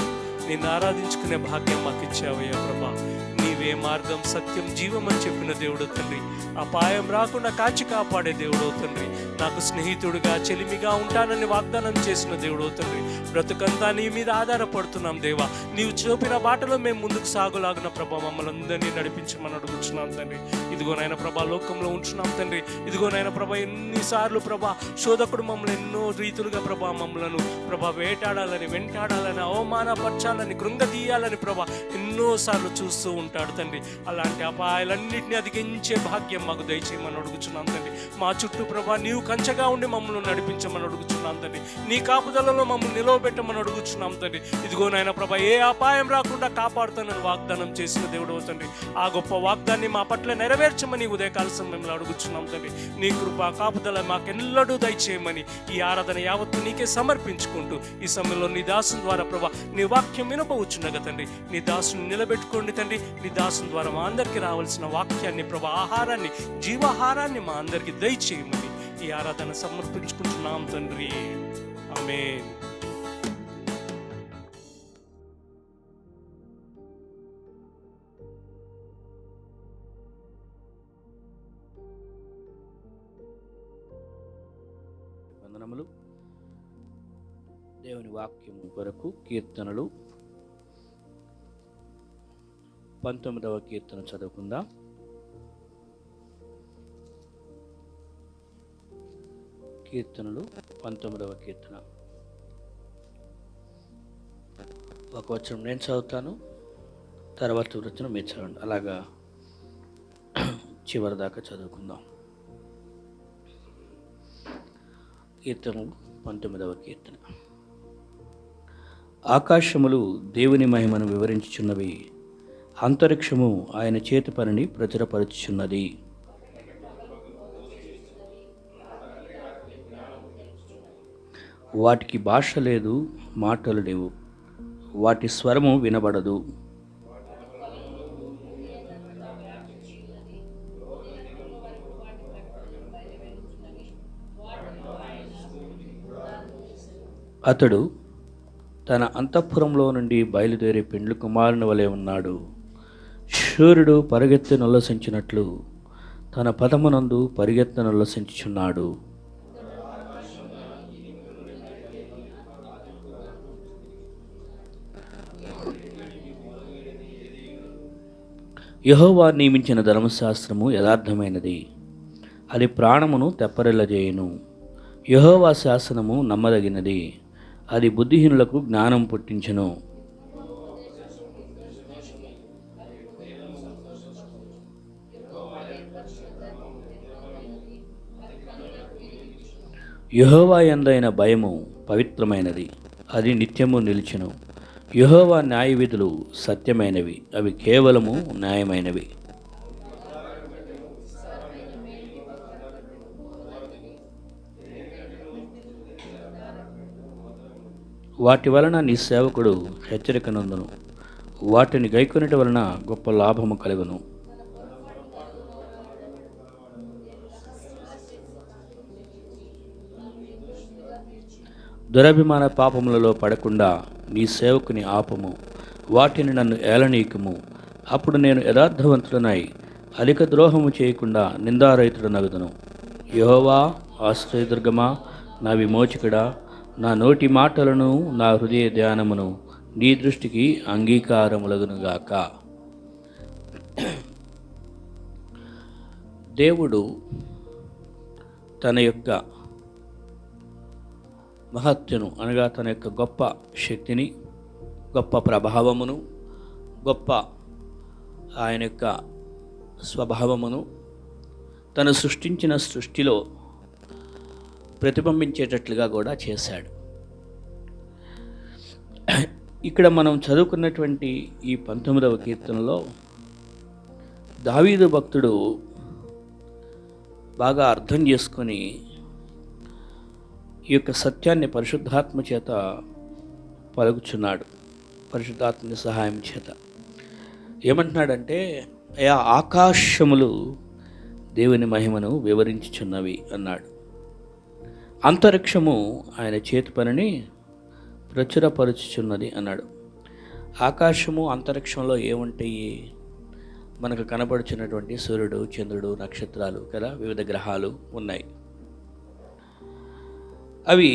నిన్ను ఆరాధించుకునే భాగ్యం మాకు ఇచ్చావయ్యా ప్రభా. నీవే మార్గం, సత్యం, జీవం అని చెప్పిన దేవుడు తండ్రి. అపాయం రాకుండా కాచి కాపాడే దేవుడు తండ్రి. నాకు స్నేహితుడిగా, చెలిమిగా ఉంటానని వాగ్దానం చేసిన దేవుడు తండ్రి. బ్రతుకంతా నీ మీద ఆధారపడుతున్నాం దేవా. నీవు చూపిన బాటలో మేము ముందుకు సాగులాగిన ప్రభా మమ్మల్ని అందరినీ నడిపించమని అడుగుతున్నాం తండ్రి. ఇదిగో నాయన ప్రభా, లోకంలో ఉంచున్నాం తండ్రి. ఇదిగో నాయన ప్రభా, ఎన్నిసార్లు ప్రభా శోధకుడు మమ్మల్ని ఎన్నో రీతులుగా ప్రభా మమ్మలను ప్రభా వేటాడాలని, వెంటాడాలని, అవమానపరచాలని, కృంగదీయాలని ప్రభా ఎన్నోసార్లు చూస్తూ ఉంటాడు తండ్రి. అలాంటి అపాయాలన్నింటినీ అధిగమించే భాగ్యం మాకు దయచేయమని అడుగుచున్నాం తండ్రి. మా చుట్టూ ప్రభా నీవు కంచగా ఉండి మమ్మల్ని నడిపించమని అడుగుచున్నాం తండ్రి. నీ కాపుదలలో మమ్మల్ని నిలవబెట్టమని అడుగుచున్నాం తండ్రి. ఇదిగో నాయన ప్రభా, ఏ అపాయం రాకుండా కాపాడుతానని వాగ్దానం చేసిన దేవుడు తండ్రి. ఆ గొప్ప వాగ్దాన్ని మా పట్ల నెరవేర్చమని ఉదయకాల సమయంలో అడుగుచున్నాం తండ్రి. నీ కృప కాపుదల మాకెన్నడూ దయచేయమని ఈ ఆరాధన యావత్తు నీకే సమర్పించుకుంటూ ఈ సమయంలో నీ దాసుని ద్వారా ప్రభా నీ వాక్యం వినబోచుండగా తండ్రి, నీ దాసుని నిలబెట్టుకోండి తండ్రి. నీ దాసుని ద్వారా మా అందరికీ రావాల్సిన వాక్యాన్ని ప్రభా, ఆహారాన్ని, జీవాహారాన్ని మా అందరికీ దయచేయమని ఈ ఆరాధన సమర్పించుకుంటున్నాం తండ్రి. ఆమేన్. వందనములు. దేవుని వాక్యం కొరకు కీర్తనలు 19వ కీర్తన చదువుకుందాం. కీర్తనలు 19వ కీర్తన. ఒక వచనం నేను చదువుతాను, తర్వాత వచనం మీరు చదవండి. అలాగా చివరి దాకా చదువుకుందాం. కీర్తనలు 19వ కీర్తన. ఆకాశములు దేవుని మహిమను వివరించుచున్నవి, అంతరిక్షము ఆయన చేతి పనిని ప్రచురపరుచుచున్నది. వాటికి భాష లేదు, మాటలు లేవు, వాటి స్వరము వినబడదు. అతడు తన అంతఃపురంలో నుండి బయలుదేరి పెండ్లి కుమారుని వలె ఉన్నాడు. శూరుడు పరిగెత్తనుల్లసించినట్లు తన పదమునందు పరిగెత్తనుల్లసించుచున్నాడు. యెహోవా నియమించిన ధర్మశాస్త్రము యథార్థమైనది, అది ప్రాణమును తెప్పరిల్లజేయును. యెహోవా శాసనము నమ్మదగినది, అది బుద్ధిహీనులకు జ్ఞానం పుట్టించును. యెహోవా యందైన భయము పవిత్రమైనది, అది నిత్యము నిలిచును. యెహోవా న్యాయవిధులు సత్యమైనవి, అవి కేవలము న్యాయమైనవి. వాటి వలన నీ సేవకుడు హెచ్చరిక నందును, వాటిని గైకొనుట వలన గొప్ప లాభము కలుగును. దురభిమాన పాపములలో పడకుండా నీ సేవకుని ఆపము, వాటిని నన్ను ఏలనీయకుము. అప్పుడు నేను యథార్థవంతుడనై అధిక ద్రోహము చేయకుండా నిందారహితుడనగుదును. యెహోవా ఆశ్రయదుర్గమా, నా విమోచకుడా, నా నోటి మాటలను నా హృదయ ధ్యానమును నీ దృష్టికి అంగీకారములగునుగాక. దేవుడు తన యొక్క మహత్తును అనగా తన యొక్క గొప్ప శక్తిని, గొప్ప ప్రభావమును, గొప్ప ఆయన యొక్క స్వభావమును తను సృష్టించిన సృష్టిలో ప్రతిబింబించేటట్లుగా కూడా చేశాడు. ఇక్కడ మనం చదువుకున్నటువంటి ఈ 19వ కీర్తనలో దావీదు భక్తుడు బాగా అర్థం చేసుకొని ఈ యొక్క సత్యాన్ని పరిశుద్ధాత్మ చేత పలుకుచున్నాడు. పరిశుద్ధాత్మని సహాయం చేత ఏమంటున్నాడంటే, అయా ఆకాశములు దేవుని మహిమను వివరించుచున్నవి అన్నాడు. అంతరిక్షము ఆయన చేతి పనిని ప్రచురపరుచుచున్నది అన్నాడు. ఆకాశము అంతరిక్షంలో ఏముంటాయి? మనకు కనబడుచున్నటువంటి సూర్యుడు, చంద్రుడు, నక్షత్రాలు కదా, వివిధ గ్రహాలు ఉన్నాయి. అవి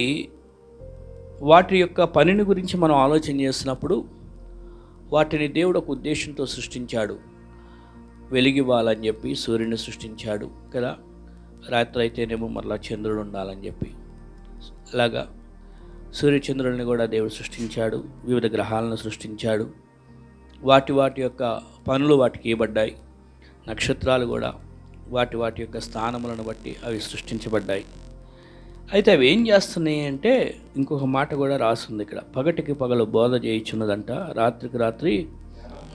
వాటి యొక్క పనిని గురించి మనం ఆలోచన చేసినప్పుడు వాటిని దేవుడు ఒక ఉద్దేశంతో సృష్టించాడు. వెలిగివ్వాలని చెప్పి సూర్యుని సృష్టించాడు కదా, రాత్రి అయితేనేమో మరలా చంద్రుడు ఉండాలని చెప్పి. అలాగా సూర్యచంద్రుల్ని కూడా దేవుడు సృష్టించాడు, వివిధ గ్రహాలను సృష్టించాడు. వాటి వాటి యొక్క పనులు వాటికి ఇవ్వబడ్డాయి. నక్షత్రాలు కూడా వాటి వాటి యొక్క స్థానములను బట్టి అవి సృష్టించబడ్డాయి. అయితే అవి ఏం చేస్తున్నాయి అంటే, ఇంకొక మాట కూడా రాస్తుంది ఇక్కడ, పగటికి పగలు బోధ చేయుచున్నదంట, రాత్రికి రాత్రి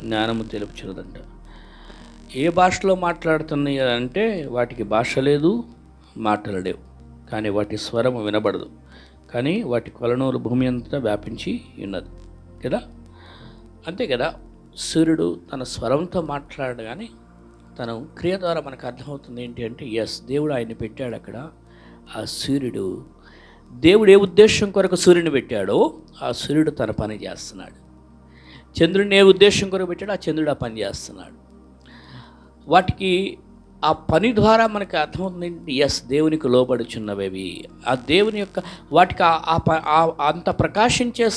జ్ఞానము తెలుపుచున్నదంట. ఏ భాషలో మాట్లాడుతున్నాయి అంటే వాటికి భాష లేదు, మాటలు లేవు, కానీ వాటి స్వరము వినబడదు, కానీ వాటి కొలనూరు భూమి అంతా వ్యాపించి ఉన్నది కదా. అంతే కదా, సూర్యుడు తన స్వరంతో మాట్లాడగానే తన క్రియ ద్వారా మనకు అర్థమవుతుంది ఏంటి అంటే, ఎస్, దేవుడు ఆయన్ని పెట్టాడు అక్కడ. ఆ సూర్యుడు, దేవుడు ఏ ఉద్దేశం కొరకు సూర్యుని పెట్టాడో ఆ సూర్యుడు తన పని చేస్తున్నాడు. చంద్రుడిని ఏ ఉద్దేశం కొరకు పెట్టాడో ఆ చంద్రుడు ఆ పని చేస్తున్నాడు. వాటికి ఆ పని ద్వారా మనకు అర్థమవుతుంది, ఎస్, దేవునికి లోబడుచున్నవి. ఆ దేవుని యొక్క వాటికి అంత ప్రకాశించే,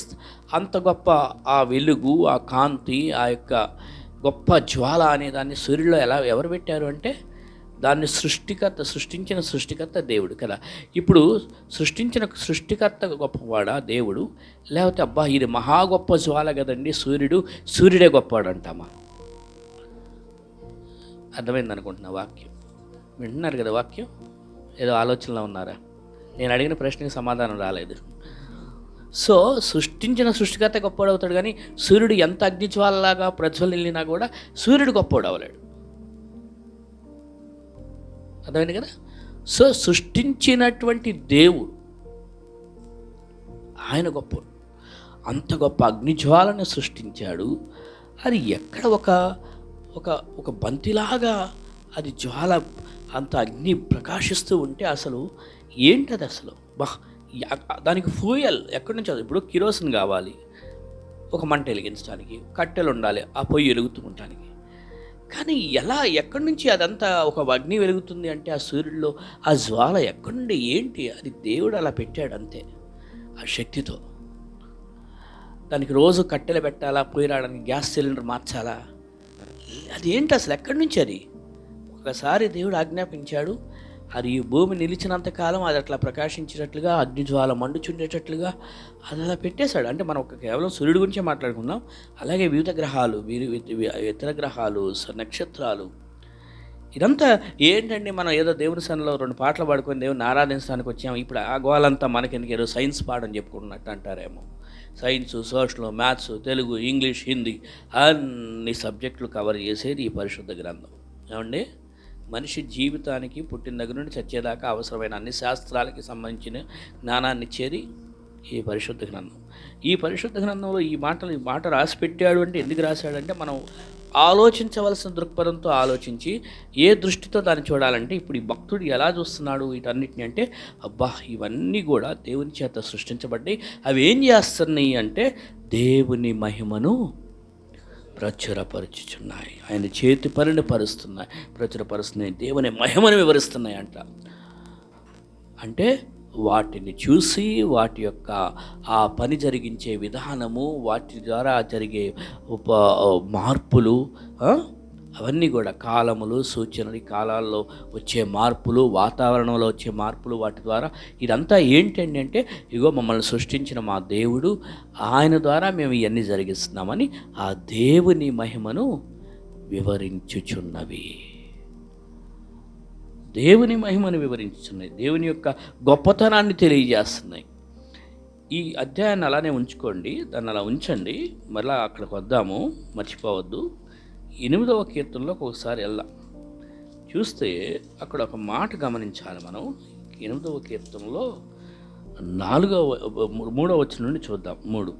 అంత గొప్ప ఆ వెలుగు, ఆ కాంతి, ఆ యొక్క గొప్ప జ్వాల అనే దాన్ని సూర్యులో ఎవరు పెట్టారు అంటే, దాన్ని సృష్టించిన సృష్టికర్త దేవుడు కదా. ఇప్పుడు సృష్టించిన సృష్టికర్త గొప్పవాడా దేవుడు, లేకపోతే అబ్బా ఇది మహా గొప్ప జ్వాల కదండి సూర్యుడే గొప్పవాడు అంటామా? అర్థమైంది అనుకుంటున్నా వాక్యం? వింటున్నారు కదా వాక్యం? ఏదో ఆలోచనలో ఉన్నారా? నేను అడిగిన ప్రశ్నకి సమాధానం రాలేదు. సో సృష్టించిన సృష్టికర్త గొప్పవాడు అవుతాడు, కానీ సూర్యుడు ఎంత అగ్నిజ్వాలలాగా ప్రజ్వలిల్లినా కూడా సూర్యుడు గొప్పవాడు అవ్వలేడు. అర్థమైంది కదా. సో సృష్టించినటువంటి దేవుడు ఆయన గొప్పవాడు. అంత గొప్ప అగ్నిజ్వాలను సృష్టించాడు. అది ఎక్కడ ఒక బంతిలాగా అది జ్వాల, అంత అగ్ని ప్రకాశిస్తూ ఉంటే అసలు ఏంటది అసలు? దానికి ఫ్యూయల్ ఎక్కడి నుంచి? ఇప్పుడు కిరోసిన్ కావాలి ఒక మంట వెలిగించడానికి, కట్టెలు ఉండాలి ఆ పొయ్యి వెలుగుతూ ఉండటానికి. కానీ ఎక్కడి నుంచి అదంతా ఒక అగ్ని వెలుగుతుంది అంటే ఆ సూర్యుడిలో ఆ జ్వాల ఎక్కడి నుండి ఏంటి? అది దేవుడు అలా పెట్టాడు అంతే, ఆ శక్తితో. దానికి రోజు కట్టెలు పెట్టాలా, పొయ్యి రావడానికి గ్యాస్ సిలిండర్ మార్చాలా? అది ఏంటి అసలు? ఎక్కడి నుంచి అది? ఒకసారి దేవుడు ఆజ్ఞాపించాడు, అది ఈ భూమి నిలిచినంతకాలం అది అట్లా ప్రకాశించేటట్లుగా, అగ్నిజ్వాల మండుచుండేటట్లుగా అది అలా పెట్టేశాడు. అంటే మనం కేవలం సూర్యుడి గురించే మాట్లాడుకున్నాం. అలాగే వివిధ గ్రహాలు, ఇతర గ్రహాలు, నక్షత్రాలు, ఇదంతా ఏంటండి? మనం ఏదో దేవుని సన్నిలో 2 పాటలు పాడుకొని దేవుని ఆరాధించడానికి వచ్చాము, ఇప్పుడు ఆ గోలంతా మనకెందుకు, ఏదో సైన్స్ పాడని చెప్పుకుంటున్నట్టు అంటారేమో. Science, social, maths, Telugu, English, Hindi అన్ని సబ్జెక్టులు కవర్ చేసేది ఈ పరిశుద్ధ గ్రంథం. ఏమండి, మనిషి జీవితానికి పుట్టిన దగ్గర నుండి చచ్చేదాకా అవసరమైన అన్ని శాస్త్రాలకి సంబంధించిన జ్ఞానాన్ని ఇచ్చేది ఈ పరిశుద్ధ గ్రంథం. ఈ పరిశుద్ధ గ్రంథంలో ఈ మాట రాసి పెట్టాడు అంటే ఎందుకు రాశాడంటే, మనం ఆలోచించవలసిన దృక్పథంతో ఆలోచించి ఏ దృష్టితో దాన్ని చూడాలంటే, ఇప్పుడు ఈ భక్తుడు ఎలా చూస్తున్నాడు వీటన్నిటిని అంటే, అబ్బా ఇవన్నీ కూడా దేవుని చేత సృష్టించబడ్డాయి. అవి ఏం చేస్తున్నాయి అంటే దేవుని మహిమను ప్రచురపరుచుచున్నాయి. ఆయన చేతి పనిని ప్రచురపరుస్తున్నాయి, దేవుని మహిమను వివరిస్తున్నాయి అంట. అంటే వాటిని చూసి వాటి యొక్క ఆ పని జరిగించే విధానము, వాటి ద్వారా జరిగే మార్పులు, అవన్నీ కూడా కాలములు, సూచనలు, కాలాల్లో వచ్చే మార్పులు, వాతావరణంలో వచ్చే మార్పులు, వాటి ద్వారా ఇదంతా ఏంటండి అంటే, ఇగో మమ్మల్ని సృష్టించిన మా దేవుడు, ఆయన ద్వారా మేము ఇవన్నీ జరిగిస్తున్నామని ఆ దేవుని మహిమను వివరించుచున్నవి. దేవుని మహిమను వివరించుచున్నాయి, దేవుని యొక్క గొప్పతనాన్ని తెలియజేస్తున్నాయి. ఈ అధ్యాయాన్ని అలానే ఉంచుకోండి, దాన్ని అలా ఉంచండి. మళ్ళీ అక్కడికి వద్దాము, మర్చిపోవద్దు. 8వ కీర్తనలోకి ఒకసారి వెళ్దాం. చూస్తే అక్కడ ఒక మాట గమనించాలి మనం. 8వ కీర్తనలో 3వ వచనం నుండి చూద్దాం. 3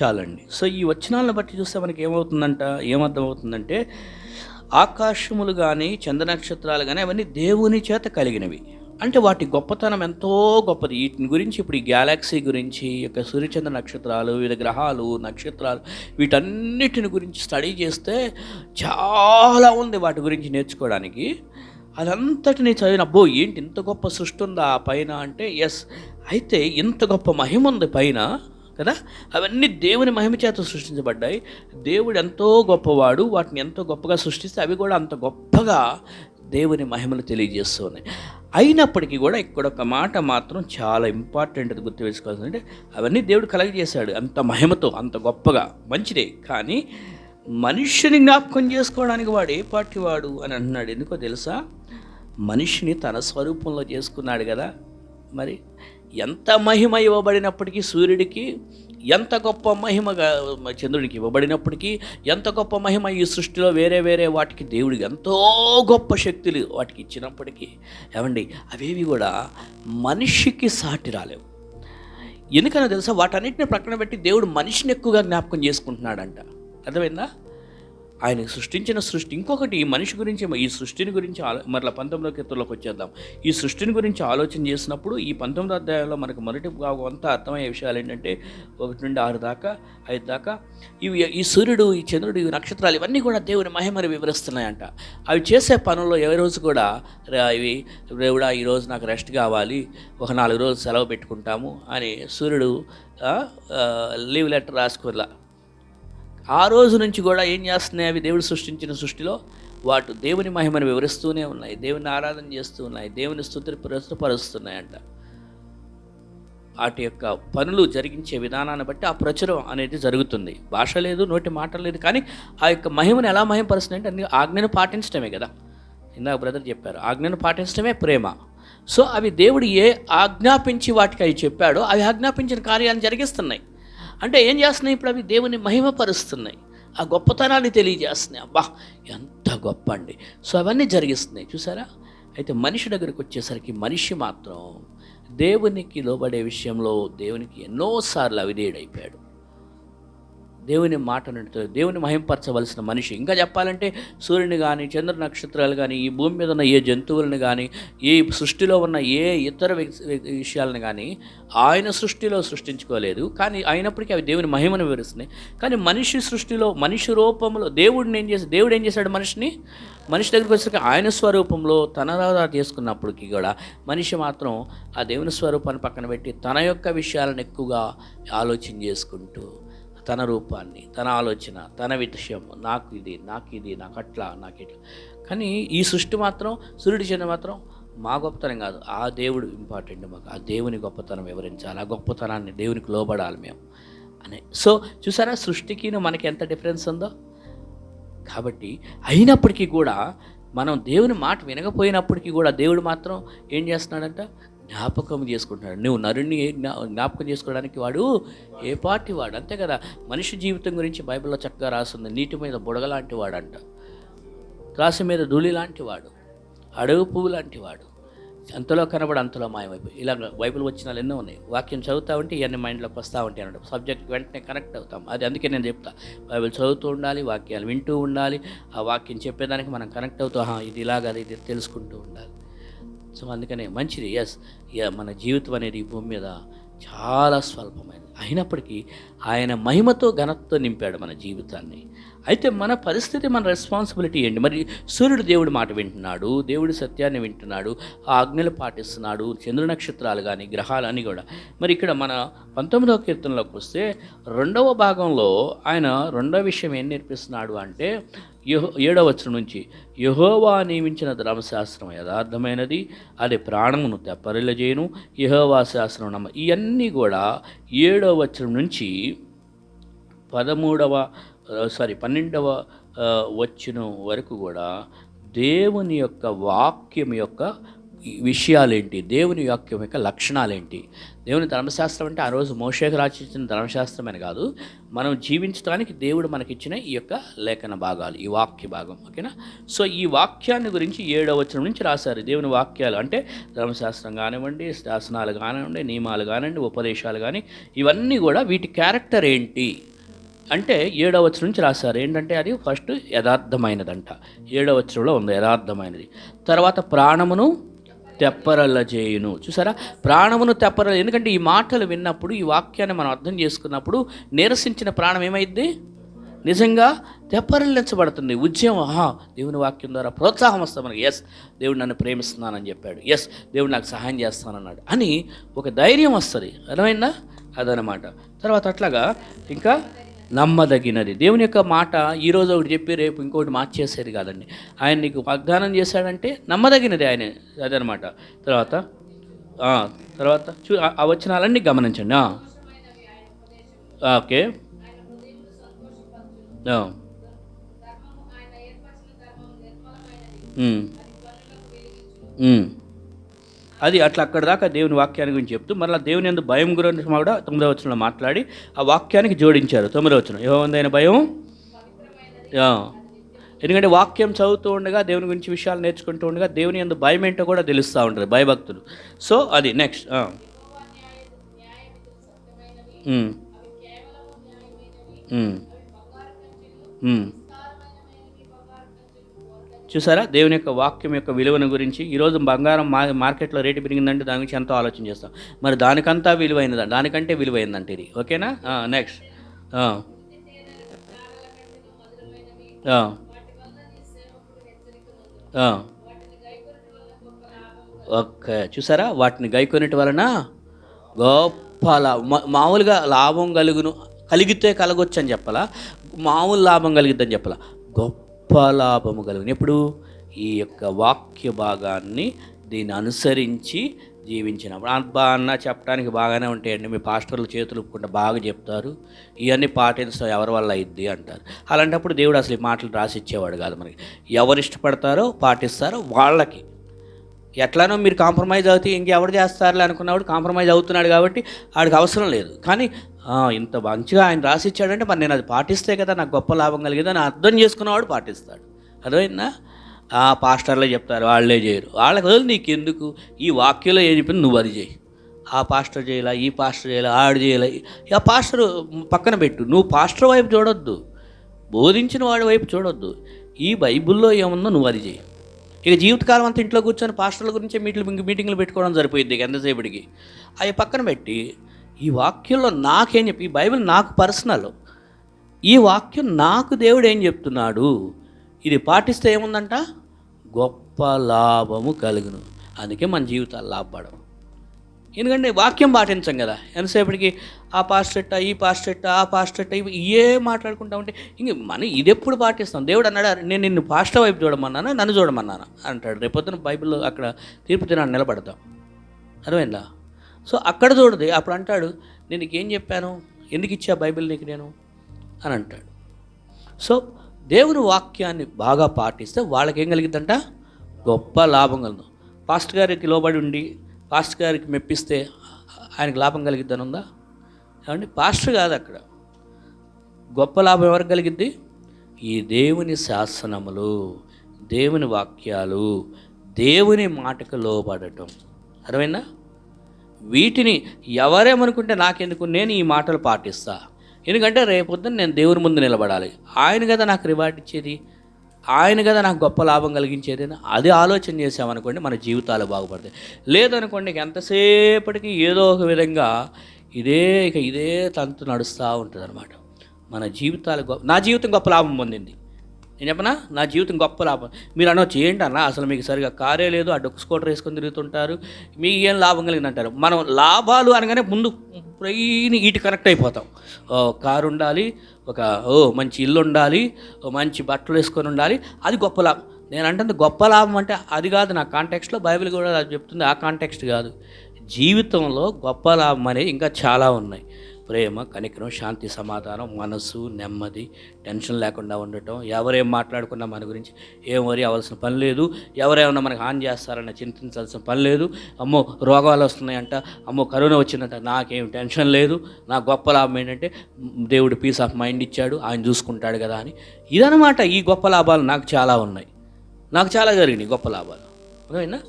చాలండి. సో ఈ వచనాలను బట్టి చూస్తే మనకి ఏమర్థమవుతుందంటే ఆకాశములు కానీ చంద్రనక్షత్రాలు కానీ అవన్నీ దేవుని చేత కలిగినవి. అంటే వాటి గొప్పతనం ఎంతో గొప్పది. వీటిని గురించి ఇప్పుడు ఈ గ్యాలక్సీ గురించి, ఈ యొక్క సూర్యచంద్ర నక్షత్రాలు, వివిధ గ్రహాలు, నక్షత్రాలు, వీటన్నిటిని గురించి స్టడీ చేస్తే చాలా ఉంది వాటి గురించి నేర్చుకోవడానికి. అదంతటిని చదివిన అబ్బో ఏంటి ఇంత గొప్ప సృష్టి ఉందా పైన అంటే ఎస్. అయితే ఇంత గొప్ప మహిమ ఉంది పైన కదా. అవన్నీ దేవుని మహిమ చేత సృష్టించబడ్డాయి. దేవుడు ఎంతో గొప్పవాడు, వాటిని ఎంతో గొప్పగా సృష్టిస్తే అవి కూడా అంత గొప్పగా దేవుని మహిమను తెలియజేస్తూ ఉన్నాయి. అయినప్పటికీ కూడా ఇక్కడ ఒక మాట మాత్రం చాలా ఇంపార్టెంట్, అది గుర్తు వేసుకోవాల్సింది. అంటే అవన్నీ దేవుడు కలగజేశాడు అంత మహిమతో, అంత గొప్పగా, మంచిదే. కానీ మనుష్యుని జ్ఞాపకం చేసుకోవడానికి వాడు ఏ పార్టీ వాడు అని అంటున్నాడు. ఎందుకో తెలుసా? మనిషిని తన స్వరూపంలో చేసుకున్నాడు కదా. మరి ఎంత మహిమ ఇవ్వబడినప్పటికీ సూర్యుడికి, ఎంత గొప్ప మహిమగా చంద్రుడికి ఇవ్వబడినప్పటికీ, ఎంత గొప్ప మహిమ ఈ సృష్టిలో వేరే వేరే వాటికి దేవుడికి ఎంతో గొప్ప శక్తులు వాటికి ఇచ్చినప్పటికీ ఏమండి అవేవి కూడా మనిషికి సాటి రాలేవు. ఎందుకనో తెలుసా? వాటన్నిటిని ప్రక్కన పెట్టి దేవుడు మనిషిని ఎక్కువగా జ్ఞాపకం చేసుకుంటున్నాడంట. అర్థమైందా? ఆయన సృష్టించిన సృష్టి. ఇంకొకటి ఈ మనిషి గురించి, ఈ సృష్టిని గురించి మరలా 19వ కీర్తనలోకి వచ్చేద్దాం. ఈ సృష్టిని గురించి ఆలోచన చేసినప్పుడు ఈ 19వ అధ్యాయంలో మనకు మొదటి భాగం అంతా అర్థమయ్యే విషయాలు ఏంటంటే 1 నుండి 6 దాకా 5 దాకా ఈ సూర్యుడు, ఈ చంద్రుడు, ఈ నక్షత్రాలు ఇవన్నీ కూడా దేవుని మహిమని వివరిస్తున్నాయంట. అవి చేసే పనుల్లో ఏ రోజు కూడా ఇవి దేవుడా ఈరోజు నాకు రెస్ట్ కావాలి, ఒక 4 రోజులు సెలవు పెట్టుకుంటాము అని సూర్యుడు లీవ్ లెటర్ రాసుకోలా. ఆ రోజు నుంచి కూడా ఏం చేస్తున్నాయి అవి? దేవుడు సృష్టించిన సృష్టిలో వాటి దేవుని మహిమను వివరిస్తూనే ఉన్నాయి, దేవుని ఆరాధన చేస్తూ ఉన్నాయి, దేవుని స్తుతిని ప్రస్తుతపరుస్తున్నాయంట. వాటి యొక్క పనులు జరిగించే విధానాన్ని బట్టి ఆ ప్రచురం అనేది జరుగుతుంది. భాష లేదు, నోటి మాట లేదు, కానీ ఆ యొక్క మహిమను ఎలా మహిమపరుస్తున్నాయంటే అన్ని ఆజ్ఞను పాటించడమే కదా. ఇందాక బ్రదర్ చెప్పారు, ఆజ్ఞను పాటించడమే ప్రేమ. సో అవి దేవుడు ఏ ఆజ్ఞాపించి వాటికి అవి చెప్పాడో అవి ఆజ్ఞాపించిన కార్యాలను జరిగిస్తున్నాయి. అంటే ఏం చేస్తున్నాయి? ఇప్పుడు అవి దేవుని మహిమపరుస్తున్నాయి, ఆ గొప్పతనాన్ని తెలియజేస్తున్నాయి. అబ్బా ఎంత గొప్ప అండి. సో అవన్నీ జరిగిస్తున్నాయి, చూసారా? అయితే మనిషి దగ్గరికి వచ్చేసరికి మనిషి మాత్రం దేవునికి లోబడే విషయంలో దేవునికి ఎన్నోసార్లు అవిధేయుడైపోయాడు. దేవుని మాట నడుతూ దేవుని మహింపరచవలసిన మనిషి. ఇంకా చెప్పాలంటే సూర్యుని కానీ, చంద్ర నక్షత్రాలు కానీ, ఈ భూమి మీద ఉన్న ఏ జంతువులను కానీ, ఈ సృష్టిలో ఉన్న ఏ ఇతర విషయాలను కానీ ఆయన సృష్టిలో సృష్టించుకోలేదు. కానీ అయినప్పటికీ అవి దేవుని మహిమను వివరిస్తున్నాయి. కానీ మనిషి సృష్టిలో, మనిషి రూపంలో దేవుడు ఏం చేశాడు? మనిషి దగ్గరికి వచ్చేసరికి ఆయన స్వరూపంలో తనలా చేసుకున్నప్పటికీ కూడా మనిషి మాత్రం ఆ దేవుని స్వరూపాన్ని పక్కన పెట్టి తన యొక్క విషయాలను ఎక్కువగా ఆలోచన చేసుకుంటూ, తన రూపాన్ని, తన ఆలోచన, తన విషయం, నాకు అట్లా, నాకు ఇట్లా. కానీ ఈ సృష్టి మాత్రం, సూర్యుడి చంద్రుడు మాత్రం మా గొప్పతనం కాదు, ఆ దేవుడు ఇంపార్టెంట్. మాకు ఆ దేవుని గొప్పతనం వివరించాలి, ఆ గొప్పతనాన్ని దేవునికి లోబడాలి మేము అని. సో చూసారా సృష్టికి మనకి ఎంత డిఫరెన్స్ ఉందో. కాబట్టి అయినప్పటికీ కూడా మనం దేవుని మాట వినకపోయినప్పటికీ కూడా దేవుడు మాత్రం ఏం చేస్తున్నాడంట? జ్ఞాపకం చేసుకుంటున్నాడు. నువ్వు నరుణ్ణి జ్ఞాపకం చేసుకోవడానికి వాడు ఏ పార్టీ వాడు, అంతే కదా. మనిషి జీవితం గురించి బైబిల్లో చక్కగా రాస్తుంది. నీటి మీద బుడగ లాంటి వాడంట, త్రాసు మీద ధూళి లాంటి వాడు, అడవి పువ్వు లాంటి వాడు, అంతలో కనబడి అంతలో మాయమైపోయి. ఇలా బైబిల్ వచ్చినాలు ఎన్నో ఉన్నాయి. వాక్యం చదువుతూ ఉంటే ఇవన్నీ మైండ్లోకి వస్తూ ఉంటాయి అన్నట్టు. సబ్జెక్ట్ వెంటనే కనెక్ట్ అవుతాం. అది అందుకే నేను చెప్తా, బైబిల్ చదువుతూ ఉండాలి, వాక్యాలు వింటూ ఉండాలి, ఆ వాక్యం చెప్పేదానికి మనం కనెక్ట్ అవుతూ ఇది ఇలాగ ఇది తెలుసుకుంటూ ఉండాలి. సో అందుకనే మంచిది. ఎస్, మన జీవితం అనేది ఈ భూమి మీద చాలా స్వల్పమైనది. అయినప్పటికీ ఆయన మహిమతో ఘనతతో నింపాడు మన జీవితాన్ని. అయితే మన పరిస్థితి, మన రెస్పాన్సిబిలిటీ ఏంటి? మరి సూర్యుడు దేవుడి మాట వింటున్నాడు, దేవుడి సత్యాన్ని వింటున్నాడు, ఆ ఆజ్ఞలు పాటిస్తున్నాడు, చంద్ర నక్షత్రాలు కానీ గ్రహాలు అని కూడా. మరి ఇక్కడ మన 19వ కీర్తనలోకి వస్తే 2వ భాగంలో ఆయన రెండో విషయం ఏం నేర్పిస్తున్నాడు అంటే 7వ వచనం నుంచి, యెహోవా నియమించిన ధర్మశాస్త్రం యథార్థమైనది, అది ప్రాణమును తెప్పరిల్లజేయును, యెహోవా శాస్త్రం నమ్మ. ఇవన్నీ కూడా 7వ వచనం నుంచి 12వ వచనం వరకు కూడా దేవుని యొక్క వాక్యం యొక్క ఈ విషయాలేంటి, దేవుని వాక్యం యొక్క లక్షణాలేంటి. దేవుని ధర్మశాస్త్రం అంటే ఆ రోజు మోషేకు రాసించిన ధర్మశాస్త్రం అని కాదు, మనం జీవించడానికి దేవుడు మనకిచ్చిన ఈ యొక్క లేఖన భాగాలు, ఈ వాక్య భాగం. ఓకేనా? సో ఈ వాక్యాన్ని గురించి 7వ వచనం నుంచి రాశారు. దేవుని వాక్యాలు అంటే ధర్మశాస్త్రం కానివ్వండి, శాసనాలు కానివ్వండి, నియమాలు కానివ్వండి, ఉపదేశాలు కానీ, ఇవన్నీ కూడా వీటి క్యారెక్టర్ ఏంటి అంటే 7వ వచనం నుంచి రాశారు. ఏంటంటే అది ఫస్ట్ యథార్థమైనదంట. 7వ వచనంలో ఉంది యథార్థమైనది. తర్వాత ప్రాణమును తెప్పరల్ల చేయును. చూసారా, ప్రాణమును తెప్పరల్ల. ఎందుకంటే ఈ మాటలు విన్నప్పుడు, ఈ వాక్యాన్ని మనం అర్థం చేసుకున్నప్పుడు నీరసించిన ప్రాణం ఏమైద్ది? నిజంగా తెప్పరిల్లించబడుతుంది. ఉద్యమం, దేవుని వాక్యం ద్వారా ప్రోత్సాహం వస్తుంది మనకి. ఎస్, దేవుడు నన్ను ప్రేమిస్తున్నానని చెప్పాడు, ఎస్ దేవుడు నాకు సహాయం చేస్తానన్నాడు అని ఒక ధైర్యం వస్తుంది. అర్థమైందా? అదనమాట. తర్వాత అట్లాగా ఇంకా నమ్మదగినది. దేవుని యొక్క మాట ఈరోజు ఒకటి చెప్పి రేపు ఇంకోటి మార్చేసేది కాదండి. ఆయన నీకు వాగ్దానం చేశాడంటే నమ్మదగినది ఆయన, అదనమాట. తర్వాత ఆ వచనాలన్నీ గమనించండి. ఓకే, అది అట్లా అక్కడ దాకా దేవుని వాక్యాన్ని గురించి చెప్తూ మరలా దేవుని యందు భయం గురించి కూడా 9వ వచనంలో మాట్లాడి ఆ వాక్యానికి జోడించారు. 9వ వచనం, యెహోవాయందైన భయం. ఎందుకంటే వాక్యం చదువుతూ ఉండగా, దేవుని గురించి విషయాలు నేర్చుకుంటూ ఉండగా దేవుని యందు భయం ఏంటో కూడా తెలుస్తూ ఉంటుంది, భయభక్తులు. సో అది నెక్స్ట్. చూసారా, దేవుని యొక్క వాక్యం యొక్క విలువను గురించి. ఈరోజు బంగారం మార్కెట్లో రేటు పెరిగిందంటే దాని గురించి ఎంతో ఆలోచన చేస్తాం. మరి దానికంతా విలువైనదా? దానికంటే విలువైందంటే ఇది. ఓకేనా? నెక్స్ట్. ఓకే, చూసారా, వాటిని గైకొనేటి వలన గొప్ప మామూలుగా లాభం కలిగితే కలగొచ్చు అని చెప్పాలా, మామూలు లాభం కలిగిద్దని చెప్పాలా, గొప్ప లాభము కలుగును. ఎప్పుడు? ఈ యొక్క వాక్య భాగాన్ని దీన్ని అనుసరించి జీవించినప్పుడు. అబ్బా అన్న చెప్పడానికి బాగానే ఉంటాయండి, మీ పాస్టర్లు చేతులు ఒప్పుకుంటే బాగా చెప్తారు, ఇవన్నీ పాటిస్తాం ఎవరి వల్ల అయింది అంటారు. అలాంటప్పుడు దేవుడు అసలు ఈ మాటలు రాసి ఇచ్చేవాడు కాదు మనకి. ఎవరు ఇష్టపడతారో పాటిస్తారో వాళ్ళకి. ఎట్లానో మీరు కాంప్రమైజ్ అవుతే ఇంకెవరు చేస్తారులే అనుకున్నవాడు కాంప్రమైజ్ అవుతున్నాడు కాబట్టి వాడికి అవసరం లేదు. కానీ ఇంత మంచిగా ఆయన రాసిచ్చాడంటే మరి నేను అది పాటిస్తే కదా నాకు గొప్ప లాభం కలిగేదని అర్థం చేసుకున్నవాడు పాటిస్తాడు. అర్థమైందా? పాస్టర్లే చెప్తారు, వాళ్ళే చేయరు. వాళ్ళకి వదిలి నీకెందుకు? ఈ వాక్యంలో ఏం చెప్పింది నువ్వు అది చేయి. ఆ పాస్టర్ చేయాలా, ఈ పాస్టర్ చేయాలా, ఆడు చేయాలా, ఆ పాస్టర్ పక్కన పెట్టు. నువ్వు పాస్టర్ వైపు చూడొద్దు, బోధించిన వాడి వైపు చూడొద్దు. ఈ బైబిల్లో ఏముందో నువ్వు అది చేయి. ఇక జీవితకాలం అంతా ఇంట్లో కూర్చొని పాస్టర్ల గురించే మీటింగ్లు పెట్టుకోవడం సరిపోయింది ఎంతసేపటికి. అవి పక్కన పెట్టి ఈ వాక్యంలో నాకేం చెప్పి, ఈ బైబిల్ నాకు పర్సనల్, ఈ వాక్యం నాకు దేవుడు ఏం చెప్తున్నాడు, ఇది పాటిస్తే ఏముందంట? గొప్ప లాభము కలుగును. అందుకే మన జీవితాలు లాభపడవు. ఎందుకంటే వాక్యం పాటించం కదా. ఎంతసేపటికి ఆ పాస్టెట్ట, ఈ పాస్టెట్ట, ఆ పాస్టెట్ట, ఇవే మాట్లాడుకుంటా ఉంటే ఇంక మనం ఇది ఎప్పుడు పాటిస్తాం? దేవుడు అన్నాడు, నేను నిన్ను పాస్టర్ వైపు చూడమన్నానా, నన్ను చూడమన్నానా అంటాడు. రేపొద్దున బైబిల్లో అక్కడ తీర్పు దినాన్ని నిలబడతాం. అర్థమైందా? సో అక్కడ చూడదు. అప్పుడు అంటాడు, నేను నీకేం చెప్పాను, ఎందుకు ఇచ్చా బైబిల్ నీకు నేను అని అంటాడు. సో దేవుని వాక్యాన్ని బాగా పాటిస్తే వాళ్ళకి ఏం కలిగిద్దంట? గొప్ప లాభం కలదు. పాస్టర్ గారికి లోబడి ఉండి పాస్టర్ గారికి మెప్పిస్తే ఆయనకు లాభం కలిగిద్దని ఉందా? ఏమండి, పాస్టర్ కాదు అక్కడ. గొప్ప లాభం ఎవరికి కలిగిద్ది? ఈ దేవుని శాసనములు, దేవుని వాక్యాలు, దేవుని మాటకు లోబడటం. అర్థమైందా? వీటిని ఎవరేమనుకుంటే నాకెందుకు, నేను ఈ మాటలు పాటిస్తా. ఎందుకంటే రేపొద్దున నేను దేవుని ముందు నిలబడాలి, ఆయన కదా నాకు రివార్డ్ ఇచ్చేది, ఆయన కదా నాకు గొప్ప లాభం కలిగించేది. అది ఆలోచన చేసామనుకోండి మన జీవితాలు బాగుపడతాయి. లేదనుకోండి ఎంతసేపటికి ఏదో ఒక విధంగా ఇదే తంతు నడుస్తూ ఉంటుంది అనమాట మన జీవితాలు. నా జీవితం గొప్ప లాభం పొందింది, నేను చెప్పనా, నా జీవితం గొప్ప లాభం. మీరు అనొచ్చు, ఏంటన్నా అసలు మీకు సరిగా కారే లేదు, ఆ డొక్కు స్కూటర్ వేసుకొని తిరుగుతుంటారు, మీకు ఏం లాభం కలిగింది అంటారు. మనం లాభాలు అనగానే ముందు ప్రైని వీటి కనెక్ట్ అయిపోతాం. కారు ఉండాలి, మంచి ఇల్లు ఉండాలి, మంచి బట్టలు వేసుకొని ఉండాలి, అది గొప్ప లాభం. నేను అంటే గొప్ప లాభం అంటే అది కాదు. నా కాంటెక్స్ట్లో బైబిల్ కూడా అది చెప్తుంది, ఆ కాంటెక్స్ట్ కాదు. జీవితంలో గొప్ప లాభం అనేది ఇంకా చాలా ఉన్నాయి. ప్రేమ, కనికరం, శాంతి, సమాధానం, మనసు, నెమ్మది, టెన్షన్ లేకుండా ఉండటం. ఎవరేం మాట్లాడుకున్నా మన గురించి ఏం వరి అవ్వాల్సిన పని లేదు. ఎవరేమన్నా మనకు హాని చేస్తారన్న చింతించాల్సిన పని లేదు. అమ్మో రోగాలు వస్తున్నాయంట, అమ్మో కరోనా వచ్చిందంట, నాకేం టెన్షన్ లేదు. నా గొప్ప లాభం ఏంటంటే దేవుడు పీస్ ఆఫ్ మైండ్ ఇచ్చాడు, ఆయన చూసుకుంటాడు కదా అని. ఇదనమాట ఈ గొప్ప లాభాలు నాకు చాలా ఉన్నాయి, నాకు చాలా జరిగినాయి గొప్ప లాభాలు. అవునా?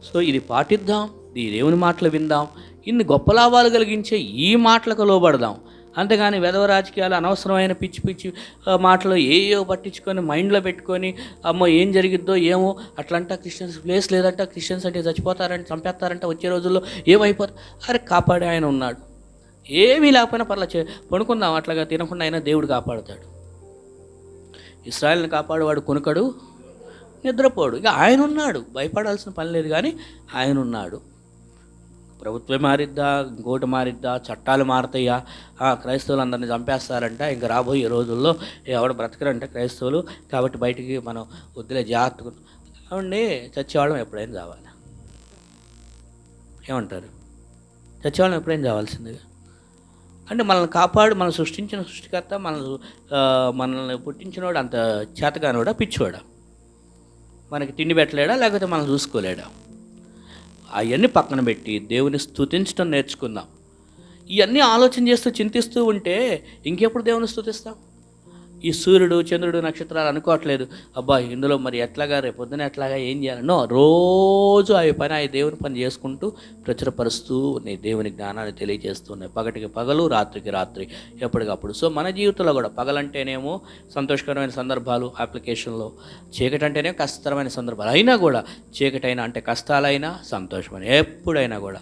సో ఇది పాటిద్దాం, ఈ దేవుని మాటలు విందాం, ఇన్ని గొప్ప లాభాలు కలిగించే ఈ మాటలకు లోబడదాం. అంతేగాని వెధవ రాజకీయాలు, అనవసరమైన పిచ్చి పిచ్చి మాటలు ఏయో పట్టించుకొని మైండ్లో పెట్టుకొని అమ్మో ఏం జరిగిద్దో ఏమో, అట్లంట క్రిస్టియన్స్ ప్లేస్ లేదంట, క్రిస్టియన్స్ అంటే చచ్చిపోతారంట, చంపేస్తారంట, వచ్చే రోజుల్లో ఏమైపోతారు. అరే కాపాడే ఆయన ఉన్నాడు. ఏమీ లేకపోయినా పర్లేదు, పడుకుందాం, అట్లాగా తినకుండా అయినా దేవుడు కాపాడుతాడు. ఇశ్రాయేలుని కాపాడువాడు కొనుకడు, నిద్రపోడు. ఇక ఆయన ఉన్నాడు, భయపడాల్సిన పని లేదు. కానీ ఆయన ఉన్నాడు. ప్రభుత్వం మారిద్దా, ఇంకోటి మారిద్దా, చట్టాలు మారుతాయా, క్రైస్తవులు అందరినీ చంపేస్తారంట, ఇంకా రాబోయే రోజుల్లో ఎవడు బ్రతకరంట క్రైస్తవులు, కాబట్టి బయటికి మనం వద్దులే జాగ్రత్తగా అవండి. చచ్చేవాళ్ళం ఎప్పుడైనా చావాలి. ఏమంటారు? చచ్చేవాళ్ళం ఎప్పుడైనా చావాల్సిందిగా. అంటే మనల్ని కాపాడు, మనం సృష్టించిన సృష్టికర్త, మనల్ని పుట్టించినవాడు అంత చేతగానోడా, పిచ్చివాడా? మనకి తిండి పెట్టలేడా, లేకపోతే మనం చూసుకోలేడా? అవన్నీ పక్కన పెట్టి దేవుని స్తుతించడం నేర్చుకుందాం. ఇవన్నీ ఆలోచన చేస్తూ చింతిస్తూ ఉంటే ఇంకెప్పుడు దేవుని స్తుతిస్తాం? ఈ సూర్యుడు, చంద్రుడు, నక్షత్రాలు అనుకోవట్లేదు, అబ్బా ఇందులో మరి ఎట్లాగా రేపొద్దున ఎట్లాగా ఏం చేయాలి. నో, రోజు అవి దేవుని పని చేసుకుంటూ ప్రచురపరుస్తూ ఉన్నాయి, దేవుని జ్ఞానాన్ని తెలియజేస్తూ ఉన్నాయి. పగటికి పగలు, రాత్రికి రాత్రి, ఎప్పటికప్పుడు. సో మన జీవితంలో కూడా పగలంటేనేమో సంతోషకరమైన సందర్భాలు అప్లికేషన్లో, చీకటి అంటేనే కష్టతరమైన సందర్భాలు. అయినా కూడా చీకటైనా అంటే కష్టాలైనా సంతోషమైన ఎప్పుడైనా కూడా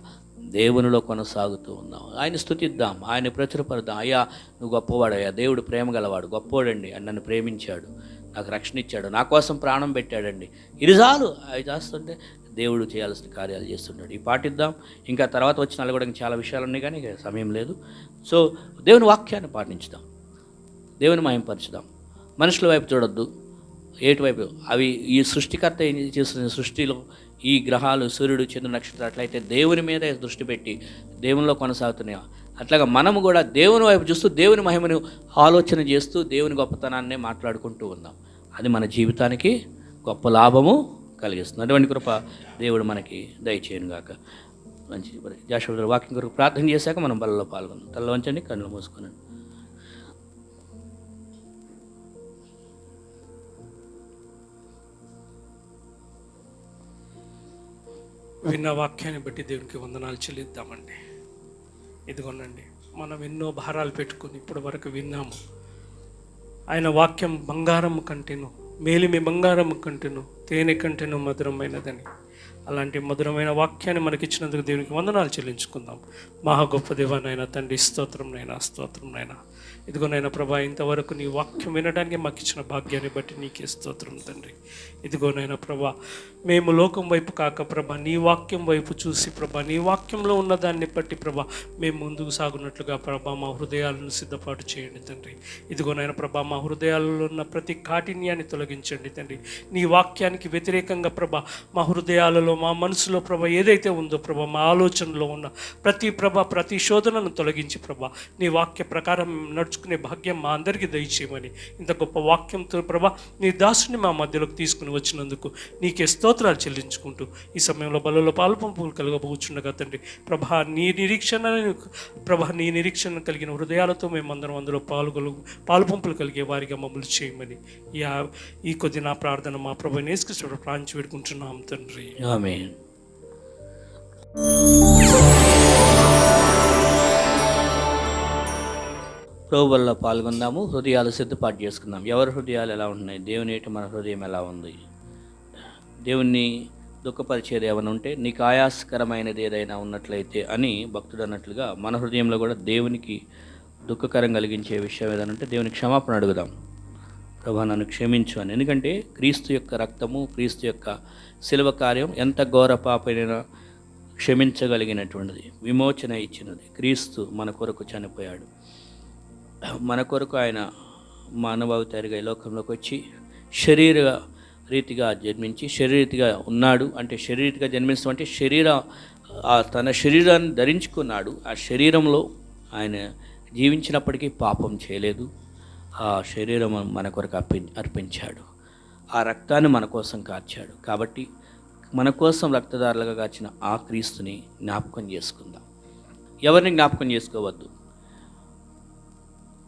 దేవునిలో కొనసాగుతూ ఉన్నాం. ఆయన స్తుతిద్దాం, ఆయన ప్రచురపరుద్దాం. అయ్యా నువ్వు గొప్పవాడయ్యా, దేవుడు ప్రేమ గలవాడు, గొప్పోడండి, అని నన్ను ప్రేమించాడు, నాకు రక్షణ ఇచ్చాడు, నా కోసం ప్రాణం పెట్టాడండి. ఇది చాలు. అవి చేస్తుంటే దేవుడు చేయాల్సిన కార్యాలు చేస్తున్నాడు. ఈ పాటిద్దాం. ఇంకా తర్వాత వచ్చిన కూడా చాలా విషయాలు ఉన్నాయి, కానీ సమయం లేదు. సో దేవుని వాక్యాన్ని పాటించుదాం, దేవుని మహింపరచుదాం. మనుషుల వైపు చూడొద్దు, ఏటువైపు. అవి ఈ సృష్టికర్త ఏం చేస్తున్న సృష్టిలో ఈ గ్రహాలు, సూర్యుడు, చంద్రుడు, నక్షత్రాలు అట్లయితే దేవుని మీద దృష్టి పెట్టి దేవునిలో కొనసాగుతున్నాయా, అట్లాగా మనము కూడా దేవుని వైపు చూస్తూ దేవుని మహిమను ఆలోచన చేస్తూ దేవుని గొప్పతనాన్నే మాట్లాడుకుంటూ ఉందాం. అది మన జీవితానికి గొప్ప లాభము కలిగిస్తుంది. అటువంటి కృప దేవుడు మనకి దయచేయను గాక. మంచి జాషువా వాక్యం కొరకు ప్రార్థన చేశాక మనం బలలో పాల్గొన్నాం. తల వంచండి, కన్నులు మూసుకున్నాను. విన్న వాక్యాన్ని బట్టి దేవునికి వందనాలు చెల్లిద్దామండి. ఇదిగోనండి, మనం ఎన్నో భారాలు పెట్టుకుని ఇప్పటి వరకు విన్నాము. ఆయన వాక్యం బంగారం కంటేను, మేలిమి బంగారం కంటేను, తేనె కంటేను మధురమైనదని. అలాంటి మధురమైన వాక్యాన్ని మనకిచ్చినందుకు దేవునికి వందనాలు చెల్లించుకుందాం. మహా గొప్ప దేవానైనా తండ్రి, స్తోత్రం నైనా. ఇదిగోనైనా ప్రభా, ఇంతవరకు నీ వాక్యం వినడానికి మాకు ఇచ్చిన భాగ్యాన్ని బట్టి నీకే స్తోత్రం తండ్రి. ఇదిగోనైనా ప్రభా, మేము లోకం వైపు కాక ప్రభా, నీ వాక్యం వైపు చూసి ప్రభా, నీ వాక్యంలో ఉన్న దాన్ని బట్టి ప్రభా మేము ముందుకు సాగునట్లుగా ప్రభా మా హృదయాలను సిద్ధపాటు చేయండి తండ్రి. ఇదిగోనైనా ప్రభా, మా హృదయాలలో ఉన్న ప్రతి కాఠిన్యాన్ని తొలగించండి తండ్రి. నీ వాక్యానికి వ్యతిరేకంగా ప్రభా మా హృదయాలలో, మా మనసులో ప్రభా ఏదైతే ఉందో ప్రభా, మా ఆలోచనలో ఉన్న ప్రతి శోధనను తొలగించి ప్రభా నీ వాక్య ప్రకారం నడుచుకునే భాగ్యం మా అందరికీ దయచేయమని, ఇంత గొప్ప వాక్యంతో ప్రభా నీ దాసుని మా మధ్యలోకి తీసుకుని వచ్చినందుకు నీకే స్తోత్రాలు చెల్లించుకుంటూ ఈ సమయంలో బలలో పాలుపంపులు కలగబోచుండగా తండ్రి ప్రభా నీ నిరీక్షణ కలిగిన హృదయాలతో మేమందరం అందులో పాలుపంపులు కలిగే వారిగా మమ్మల్ని చేయమని ఈ కొద్ది నా ప్రార్థన మా ప్రభు యేసుక్రీస్తు ప్రాంచి వేడుకుంటున్నాం తండ్రి. ఆమేన్. ప్రభువుల్లో పాల్గొందాము. హృదయాలు సిద్ధపాటు చేసుకుందాం. ఎవరి హృదయాలు ఎలా ఉంటున్నాయి, దేవుని ఎటు మన హృదయం ఎలా ఉంది, దేవుణ్ణి దుఃఖపరిచేది ఏమైనా ఉంటే, నీకు ఆయాసకరమైనది ఏదైనా ఉన్నట్లయితే అని భక్తుడు అన్నట్లుగా మన హృదయంలో కూడా దేవునికి దుఃఖకరం కలిగించే విషయం ఏదైనా ఉంటే దేవునికి క్షమాపణ అడుగుదాం. ప్రభా నన్ను క్షమించు అని. ఎందుకంటే క్రీస్తు యొక్క రక్తము, క్రీస్తు యొక్క శిలువ కార్యం ఎంత ఘోర పాపైనా క్షమించగలిగినటువంటిది, విమోచన ఇచ్చినది. క్రీస్తు మన కొరకు చనిపోయాడు, మన కొరకు ఆయన మానవావతారిగా ఈ లోకంలోకి వచ్చి శరీర రీతిగా జన్మించి శరీరీతిగా ఉన్నాడు. అంటే శరీరీతిగా జన్మించడం అంటే తన శరీరాన్ని ధరించుకున్నాడు. ఆ శరీరంలో ఆయన జీవించినప్పటికీ పాపం చేయలేదు. ఆ శరీరం మన కొరకు అర్పించాడు. ఆ రక్తాన్ని మన కోసం కార్చాడు. కాబట్టి మన కోసం రక్తదారులుగా కాచిన ఆ క్రీస్తుని జ్ఞాపకం చేసుకుందాం. ఎవరిని జ్ఞాపకం చేసుకోవద్దు,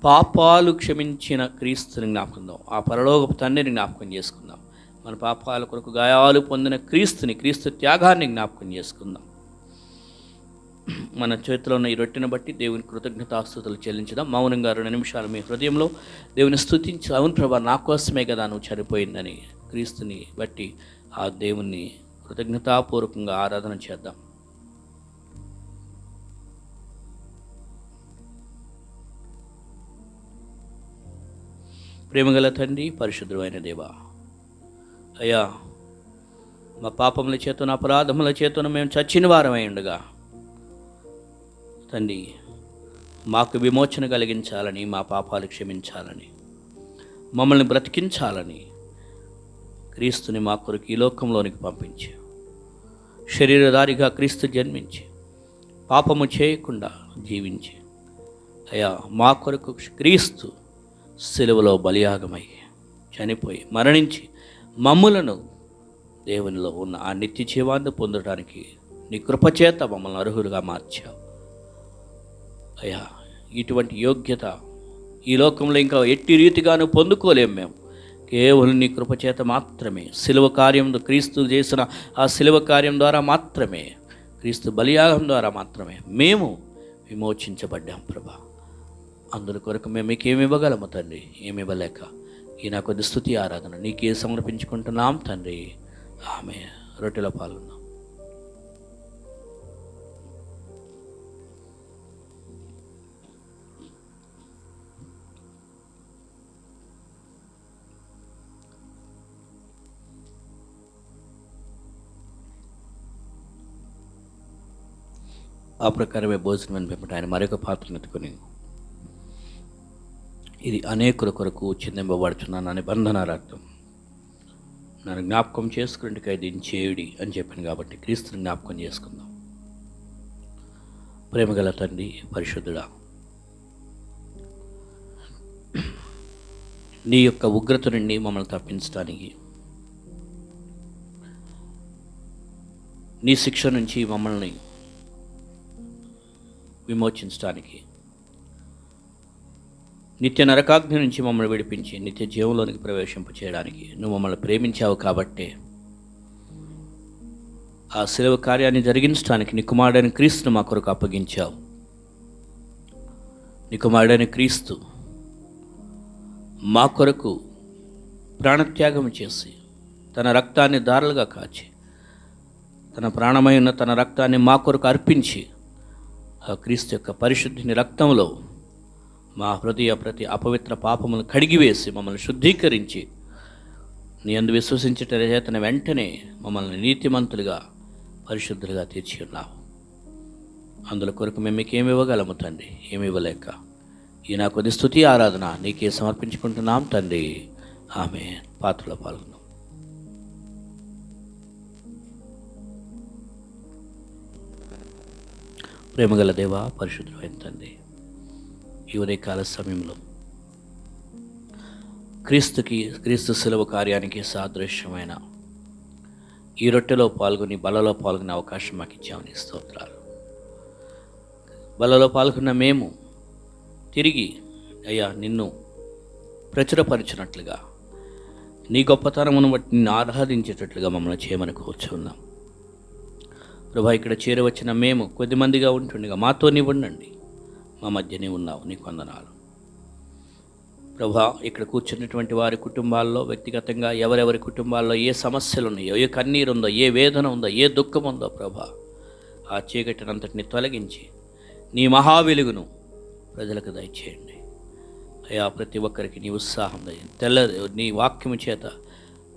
పాపాలు క్షమించిన క్రీస్తుని జ్ఞాపకం, ఆ పరలోకపు తండ్రిని జ్ఞాపకం చేసుకుందాం. మన పాపాల కొరకు గాయాలు పొందిన క్రీస్తు త్యాగాన్ని జ్ఞాపకం చేసుకుందాం. మన చేతిలో ఉన్న ఈ రొట్టెను బట్టి దేవుని కృతజ్ఞతాస్తుతులు చెల్లించుదాం. మౌనంగా 2 నిమిషాలు మీ హృదయంలో దేవుని స్తుతించి, అవును ప్రభా, నా కోసమే కదా నువ్వు చనిపోయిందని క్రీస్తుని బట్టి ఆ దేవుణ్ణి కృతజ్ఞతాపూర్వకంగా ఆరాధన చేద్దాం. ప్రేమగల తండ్రి, పరిశుద్ధుడు అయిన దేవా, అయ్యా, మా పాపముల చేతను అపరాధముల చేతను మేము చచ్చిన వారమై ఉండగా తండ్రి, మాకు విమోచన కలిగించాలని, మా పాపాలు క్షమించాలని, మమ్మల్ని బ్రతికించాలని క్రీస్తుని మా కొరకు ఈ లోకంలోనికి పంపించి, శరీరధారిగా క్రీస్తు జన్మించి పాపము చేయకుండా జీవించి, అయ్యా, మా కొరకు క్రీస్తు సిలువలో బలియాగమై చనిపోయి మరణించి మమ్ములను దేవునిలో ఉన్న ఆ నిత్య జీవాన్ని పొందడానికి నీ కృపచేత మమ్మల్ని అర్హులుగా మార్చావు. అయ్యా, ఇటువంటి యోగ్యత ఈ లోకంలో ఇంకా ఎట్టి రీతిగాను పొందుకోలేము. మేము కేవలం నీ కృపచేత మాత్రమే, శిలువ కార్యం, క్రీస్తు చేసిన ఆ శిలువ కార్యం ద్వారా మాత్రమే, క్రీస్తు బలియాగం ద్వారా మాత్రమే మేము విమోచించబడ్డాం ప్రభా. అందుల కొరకు మేము మీకు ఏమి ఇవ్వగలము తండ్రి? ఏమి ఇవ్వలేక ఈ నా కొద్ది స్తుతి ఆరాధన నీకే సమర్పించుకుంటున్నాం తండ్రి. ఆమె రొట్టెలో పాల్గొన్నాం. ఆ ప్రకారమే భోజనం పెంపట ఆయన మరొక పాత్రను ఎత్తుకొని, ఇది అనేకుల కొరకు చిందింపబడుచున్న నా నిబంధన రక్తం, నన్ను జ్ఞాపకం చేసుకున్నట్టుగా దీన్ని చేయుడి అని చెప్పాను. కాబట్టి క్రీస్తుని జ్ఞాపకం చేసుకుందాం. ప్రేమగల తండ్రి, పరిశుద్ధుడా, నీ యొక్క ఉగ్రత నుండి మమ్మల్ని తప్పించడానికి, నీ శిక్ష నుంచి మమ్మల్ని విమోచించడానికి, నిత్య నరకాగ్ని నుంచి మమ్మల్ని విడిపించి నిత్య జీవంలోనికి ప్రవేశింపచేయడానికి నువ్వు మమ్మల్ని ప్రేమించావు. కాబట్టే ఆ శిలువ కార్యాన్ని జరిగించడానికి నీ కుమారుడైన క్రీస్తును మా కొరకు అప్పగించావు. నీ కుమారుడైన క్రీస్తు మా కొరకు ప్రాణత్యాగం చేసి తన రక్తాన్ని దారులుగా కాచి, తన ప్రాణమైన తన రక్తాన్ని మా కొరకు అర్పించి, ఆ క్రీస్తు యొక్క పరిశుద్ధిని రక్తంలో మా హృదయ ప్రతి అపవిత్ర పాపములను కడిగివేసి మమ్మల్ని శుద్ధీకరించి, నీ అందు విశ్వసించట చేతన వెంటనే మమ్మల్ని నీతిమంతులుగా పరిశుద్ధులుగా తీర్చి ఉన్నావు. అందుల కొరకు మేము మీకు ఏమి ఇవ్వగలము తండ్రి? ఏమి ఇవ్వలేక ఈ నా కొద్ది స్తుతి ఆరాధన నీకే సమర్పించుకుంటున్నాం తండ్రి. ఆమె పాత్రలో పాల్గొన్నాం. ప్రేమగల దేవా, పరిశుద్ధుడైన తండ్రి, ఈ ఉదయకాల సమయంలో క్రీస్తు శిలువ కార్యానికి సాదృశ్యమైన ఈ రొట్టెలో పాల్గొని బలలో పాల్గొనే అవకాశం మాకు ఇచ్చామని స్తోత్రాలు. బలలో పాల్గొన్న మేము తిరిగి అయ్యా నిన్ను ప్రచురపరిచినట్లుగా, నీ గొప్పతనమును బట్టి నిన్ను ఆరాధించేటట్లుగా మమ్మల్ని చేయమని కోరుచున్నాం ప్రభా. ఇక్కడ చేరవచ్చిన మేము కొద్దిమందిగా ఉంటుండగా మాతో నీవు ఉండండి, మా మధ్యనే ఉన్నావు, నీకు వందనాలు ప్రభా. ఇక్కడ కూర్చున్నటువంటి వారి కుటుంబాల్లో వ్యక్తిగతంగా ఎవరెవరి కుటుంబాల్లో ఏ సమస్యలు ఉన్నాయో, ఏ కన్నీరు ఉందో, ఏ వేదన ఉందో, ఏ దుఃఖం ఉందో ప్రభా, ఆ చీకటినంతటిని తొలగించి నీ మహా వెలుగును ప్రజలకు దయచేయండి అయ్యా. ప్రతి ఒక్కరికి నీ ఉత్సాహం నీ వాక్యము చేత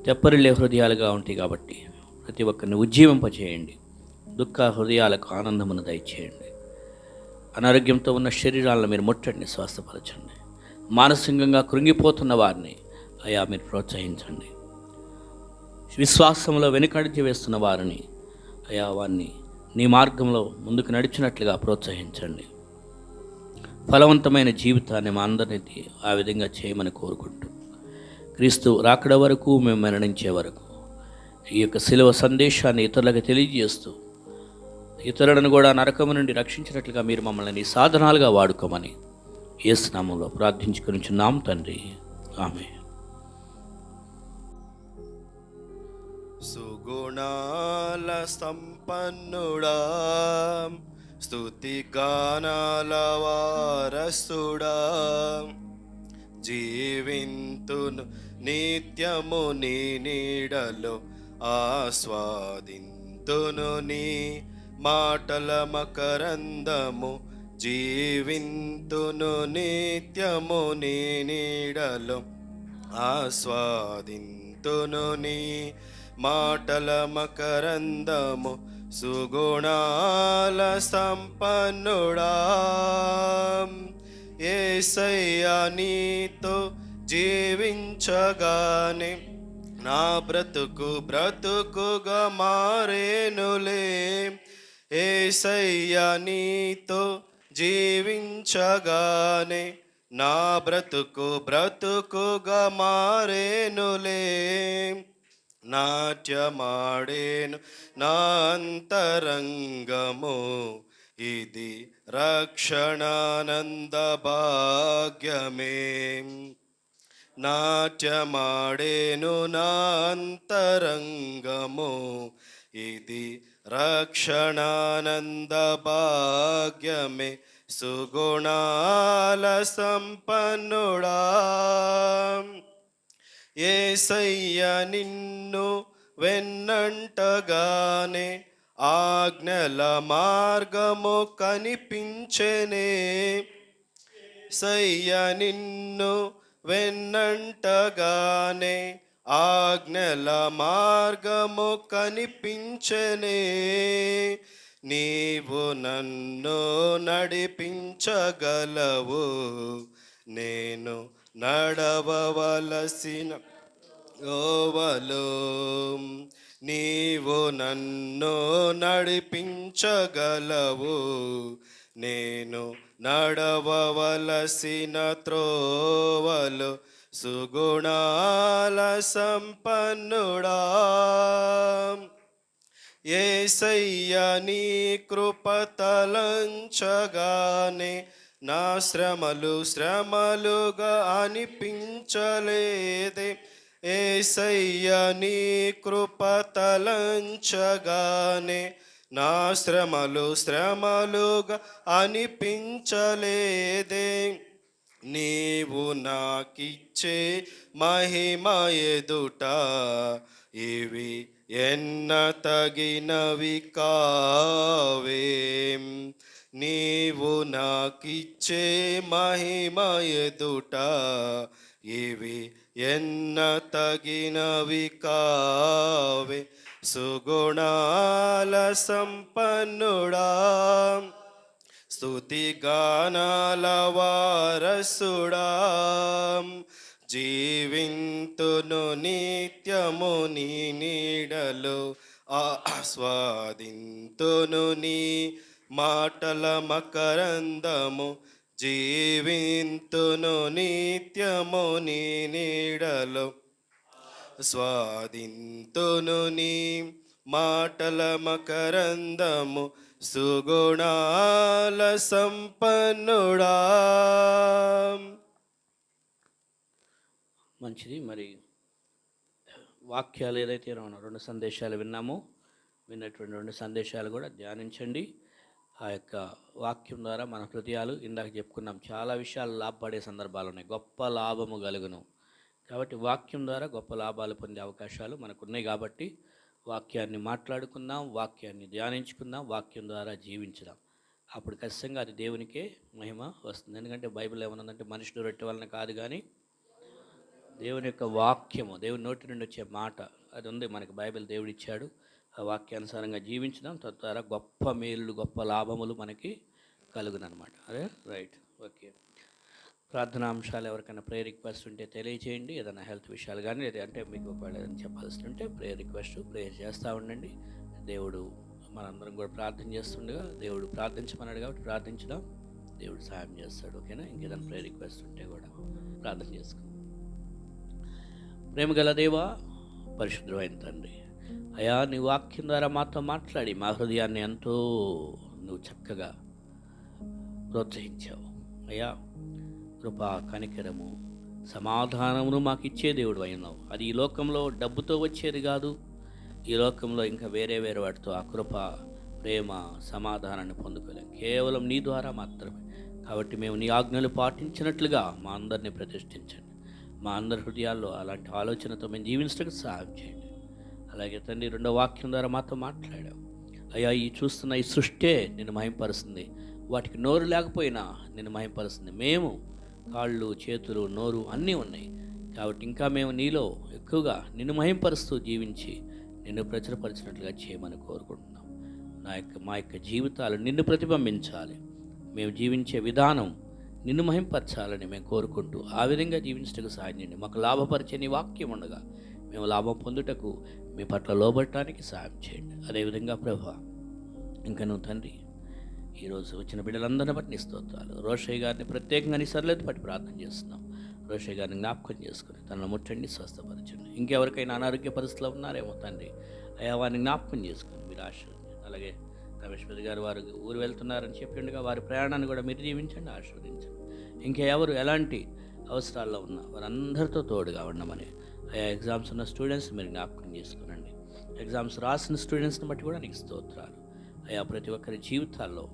తెప్పరిల్లే హృదయాలుగా ఉంటాయి కాబట్టి ప్రతి ఒక్కరిని ఉజ్జీవింపచేయండి. దుఃఖ హృదయాలకు ఆనందమును దయచేయండి. అనారోగ్యంతో ఉన్న శరీరాలను మీరు ముట్టండి, స్వస్థపరచండి. మానసికంగా కృంగిపోతున్న వారిని అయ్యా మీరు ప్రోత్సహించండి. విశ్వాసంలో వెనుకడిచి వేస్తున్న వారిని అయ్యా వారిని నీ మార్గంలో ముందుకు నడిచినట్లుగా ప్రోత్సహించండి. ఫలవంతమైన జీవితాన్ని మా అందరినీ ఆ విధంగా చేయమని కోరుకుంటూ, క్రీస్తు రాకడ వరకు మేము మరణించే వరకు ఈ యొక్క శిలువ సందేశాన్ని ఇతరులకు తెలియజేస్తూ ఇతరులను కూడా నరకము నుండి రక్షించినట్లుగా మీరు మమ్మల్ని నీ సాధనాలుగా వాడుకోమని యేసు నామములో ప్రార్థించుకొనుచున్నాం తండ్రి, ఆమేన్. సుగుణాల సంపన్నుడా, స్తుతి గానాల వారసుడా, జీవింతును నిత్యము నీ నీడలో, ఆస్వాదింతును నీ మాటల మకరందము, జీవింతును నిత్యము నీ నీడలో, ఆస్వాదింతును నీ మాటల మకరందము. సుగుణాల సంపన్నుడా, యేసయ్యా నీతో జీవించగానే నా బ్రతుకుగా మారేనులే. యేసయ్యా నీతో జీవించగానే నా బ్రతుకుగా మారేనులే. నాట్యమాడేను నా అంతరంగము, ఇది రక్షణానంద భాగ్యమే. నాట్యమాడేను నా అంతరంగము, ఇది రక్షణానంద భాగ్యమే. సుగుణాల సంపన్నుడా, యేసయ్యా నిన్ను వెన్నంటగానే ఆజ్ఞల మార్గము కనిపించెనే. యేసయ్యా నిన్ను వెన్నంటగానే ఆజ్ఞల మార్గము కనిపించెనే. నీవు నన్ను నడిపించగలవు, నేను నడవవలసిన యోవలో. నీవు నన్ను నడిపించగలవు, నేను నడవవలసిన త్రోవలో. సుగుణాల సంపన్నుడా, యేసయ్యా నీ కృప తలంచగానే నా శ్రమలుగా అనిపించలేదే. యేసయ్యా నీ కృప తలంచగానే నా శ్రమలుగా అనిపించలేదే. నీవు నాకిచ్చే మహిమ ఎదుట ఇవి ఎన్న తగినవి కావే. నీవు నాకిచ్చే మహిమ ఎదుట ఇవి ఎన్న తగినవి కావే. సుగుణాల సంపన్నుడా, స్తుతి గానాల వారసుడా, జీవింతును నిత్యము నీ నీడలో, ఆస్వాదింతును నీ మాటల మకరందము. జీవింతును నిత్యము నీ నీడలో, స్వాదింతును నీ మాటల మకరందము. సుగుణాల సంపన్నుడా. మంచిది. మరి వాక్యాలు ఏదైతే మనం 2 సందేశాలు విన్నామో, విన్నటువంటి 2 సందేశాలు కూడా ధ్యానించండి. ఆ యొక్క వాక్యం ద్వారా మన హృదయాలు, ఇందాక చెప్పుకున్నాం, చాలా విషయాలు లాభపడే సందర్భాలు ఉన్నాయి. గొప్ప లాభము కలుగును. కాబట్టి వాక్యం ద్వారా గొప్ప లాభాలు పొందే అవకాశాలు మనకున్నాయి. కాబట్టి వాక్యాన్ని మాట్లాడుకుందాం, వాక్యాన్ని ధ్యానించుకుందాం, వాక్యం ద్వారా జీవించుదాం. అప్పుడు ఖచ్చితంగా అది దేవునికే మహిమ వస్తుంది. ఎందుకంటే బైబిల్ ఏమన్నదంటే మనుషులు రొట్టె వలన కాదు కానీ దేవుని యొక్క వాక్యము, దేవుని నోటి నుండి వచ్చే మాట, అది ఉంది మనకి. బైబిల్ దేవుడు ఇచ్చాడు. ఆ వాక్యానుసారంగా జీవించడం తద్వారా గొప్ప మేలు, గొప్ప లాభములు మనకి కలుగునమాట. అదే రైట్. ఓకే. ప్రార్థనా అంశాలు ఎవరికైనా ప్రేయర్ రిక్వెస్ట్ ఉంటే తెలియచేయండి. ఏదైనా హెల్త్ విషయాలు కానీ, లేదంటే మీకు ఒకవేళ ఏదైనా చెప్పాల్సి ఉంటే ప్రేయర్ రిక్వెస్ట్ ప్రేయర్ చేస్తూ ఉండండి. దేవుడు మనందరం కూడా ప్రార్థన చేస్తుండగా దేవుడు ప్రార్థించమన్నాడు కాబట్టి ప్రార్థించుదాం. దేవుడు సహాయం చేస్తాడు. ఓకేనా? ఇంకేదైనా ప్రేయర్ రిక్వెస్ట్ ఉంటే కూడా ప్రార్థన చేసుకుందాం. ప్రేమ గల దేవా, పరిశుద్ధమైన తండ్రి, అయా నీ వాక్యం ద్వారా మాతో మాట్లాడి మా హృదయాన్ని ఎంతో నువ్వు చక్కగా ప్రోత్సహించావు. అయ్యా, కృప, కనికరము, సమాధానమును మాకు ఇచ్చే దేవుడు అయినావు. అది ఈ లోకంలో డబ్బుతో వచ్చేది కాదు. ఈ లోకంలో ఇంకా వేరే వాటితో ఆ కృప, ప్రేమ, సమాధానాన్ని పొందుకోలేం. కేవలం నీ ద్వారా మాత్రమే. కాబట్టి మేము నీ ఆజ్ఞలు పాటించినట్లుగా మా అందరినీ ప్రతిష్ఠించండి. మా అందరి హృదయాల్లో అలాంటి ఆలోచనతో మేము జీవించడానికి సహాయం చేయండి. అలాగే తండ్రి, రెండో వాక్యం ద్వారా మాతో మాట్లాడావు. అయ్యా, ఈ చూస్తున్న ఈ సృష్టే నిన్ను మహింపరుస్తుంది. వాటికి నోరు లేకపోయినా నిన్ను మహింపరుస్తుంది. మేము కాళ్ళు, చేతులు, నోరు అన్నీ ఉన్నాయి. కాబట్టి ఇంకా మేము నీలో ఎక్కువగా నిన్ను మహింపరుస్తూ జీవించి నిన్ను ప్రచురపరిచినట్లుగా చేయమని కోరుకుంటున్నాం. మా యొక్క జీవితాలు నిన్ను ప్రతిబింబించాలి. మేము జీవించే విధానం నిన్ను మహింపరచాలని మేము కోరుకుంటూ ఆ విధంగా జీవించటకు సహాయం చేయండి. మాకు లాభపరిచే నీ వాక్యం ఉండగా మేము లాభం పొందుటకు మీ పట్ల లోబడటానికి సహాయం చేయండి. అదేవిధంగా ప్రభా, ఇంకా నువ్వు తండ్రి, ఈరోజు వచ్చిన బిడ్డలందరిని బట్టి నీ స్తోత్రాలు. రోషయ్య గారిని ప్రత్యేకంగా నీ సర్లేదు బట్టి ప్రార్థన చేస్తున్నాం. రోషయ్య గారిని జ్ఞాపకం చేసుకుని తనను ముట్టండి, స్వస్థపరచండి. ఇంకెవరికైనా అనారోగ్య పరిస్థితులు ఉన్నారేమో తండ్రి, అయ్యా వారిని జ్ఞాపకం చేసుకుని మీరు ఆశీర్వదించండి. అలాగే రమేశ్వరి గారు వారు ఊరు వెళ్తున్నారని చెప్పిండగా వారి ప్రయాణాన్ని కూడా మీరు దీవించండి, ఆశీర్వదించండి. ఇంకెవరు ఎలాంటి అవసరాల్లో ఉన్నా వారందరితో తోడుగా ఉండమని, అయ్యా ఎగ్జామ్స్ ఉన్న స్టూడెంట్స్ మీరు జ్ఞాపకం చేసుకునండి. ఎగ్జామ్స్ రాసిన స్టూడెంట్స్ని బట్టి కూడా నీకు స్తోత్రాలు. అయ్యా ప్రతి ఒక్కరి జీవితాల్లో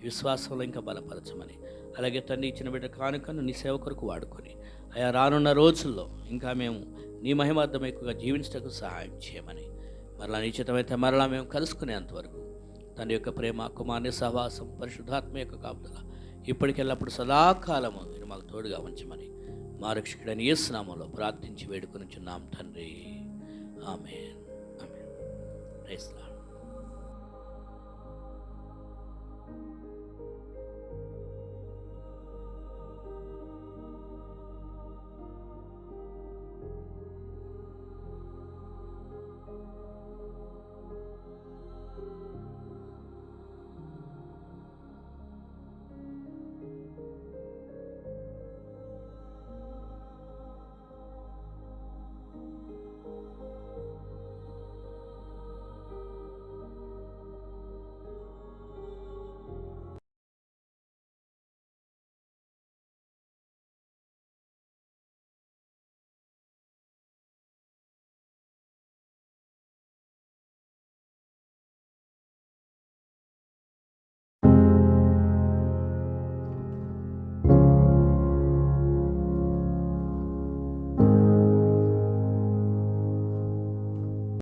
విశ్వాసంలో ఇంకా బలపరచమని, అలాగే తండ్రి ఇచ్చిన బిడ్డ కానుకను నీ సేవ కొరకు వాడుకొని అయ్యా రానున్న రోజుల్లో ఇంకా మేము నీ మహిమార్థం ఎక్కువగా జీవించటకు సహాయం చేయమని, మరలా నిశ్చితమైతే మరలా మేము కలుసుకునేంతవరకు తండ్రి యొక్క ప్రేమ, కుమారుని సహవాసం, పరిశుద్ధాత్మ యొక్క కాపుదల ఇప్పటికెల్లప్పుడు సదాకాలము మీరు మాకు తోడుగా ఉంచమని మా రక్షకుడైన యేసు నామములో ప్రార్థించి వేడుకొనుచున్నాం తండ్రి. ఆమేన్. ఆమేన్. Praise the lord.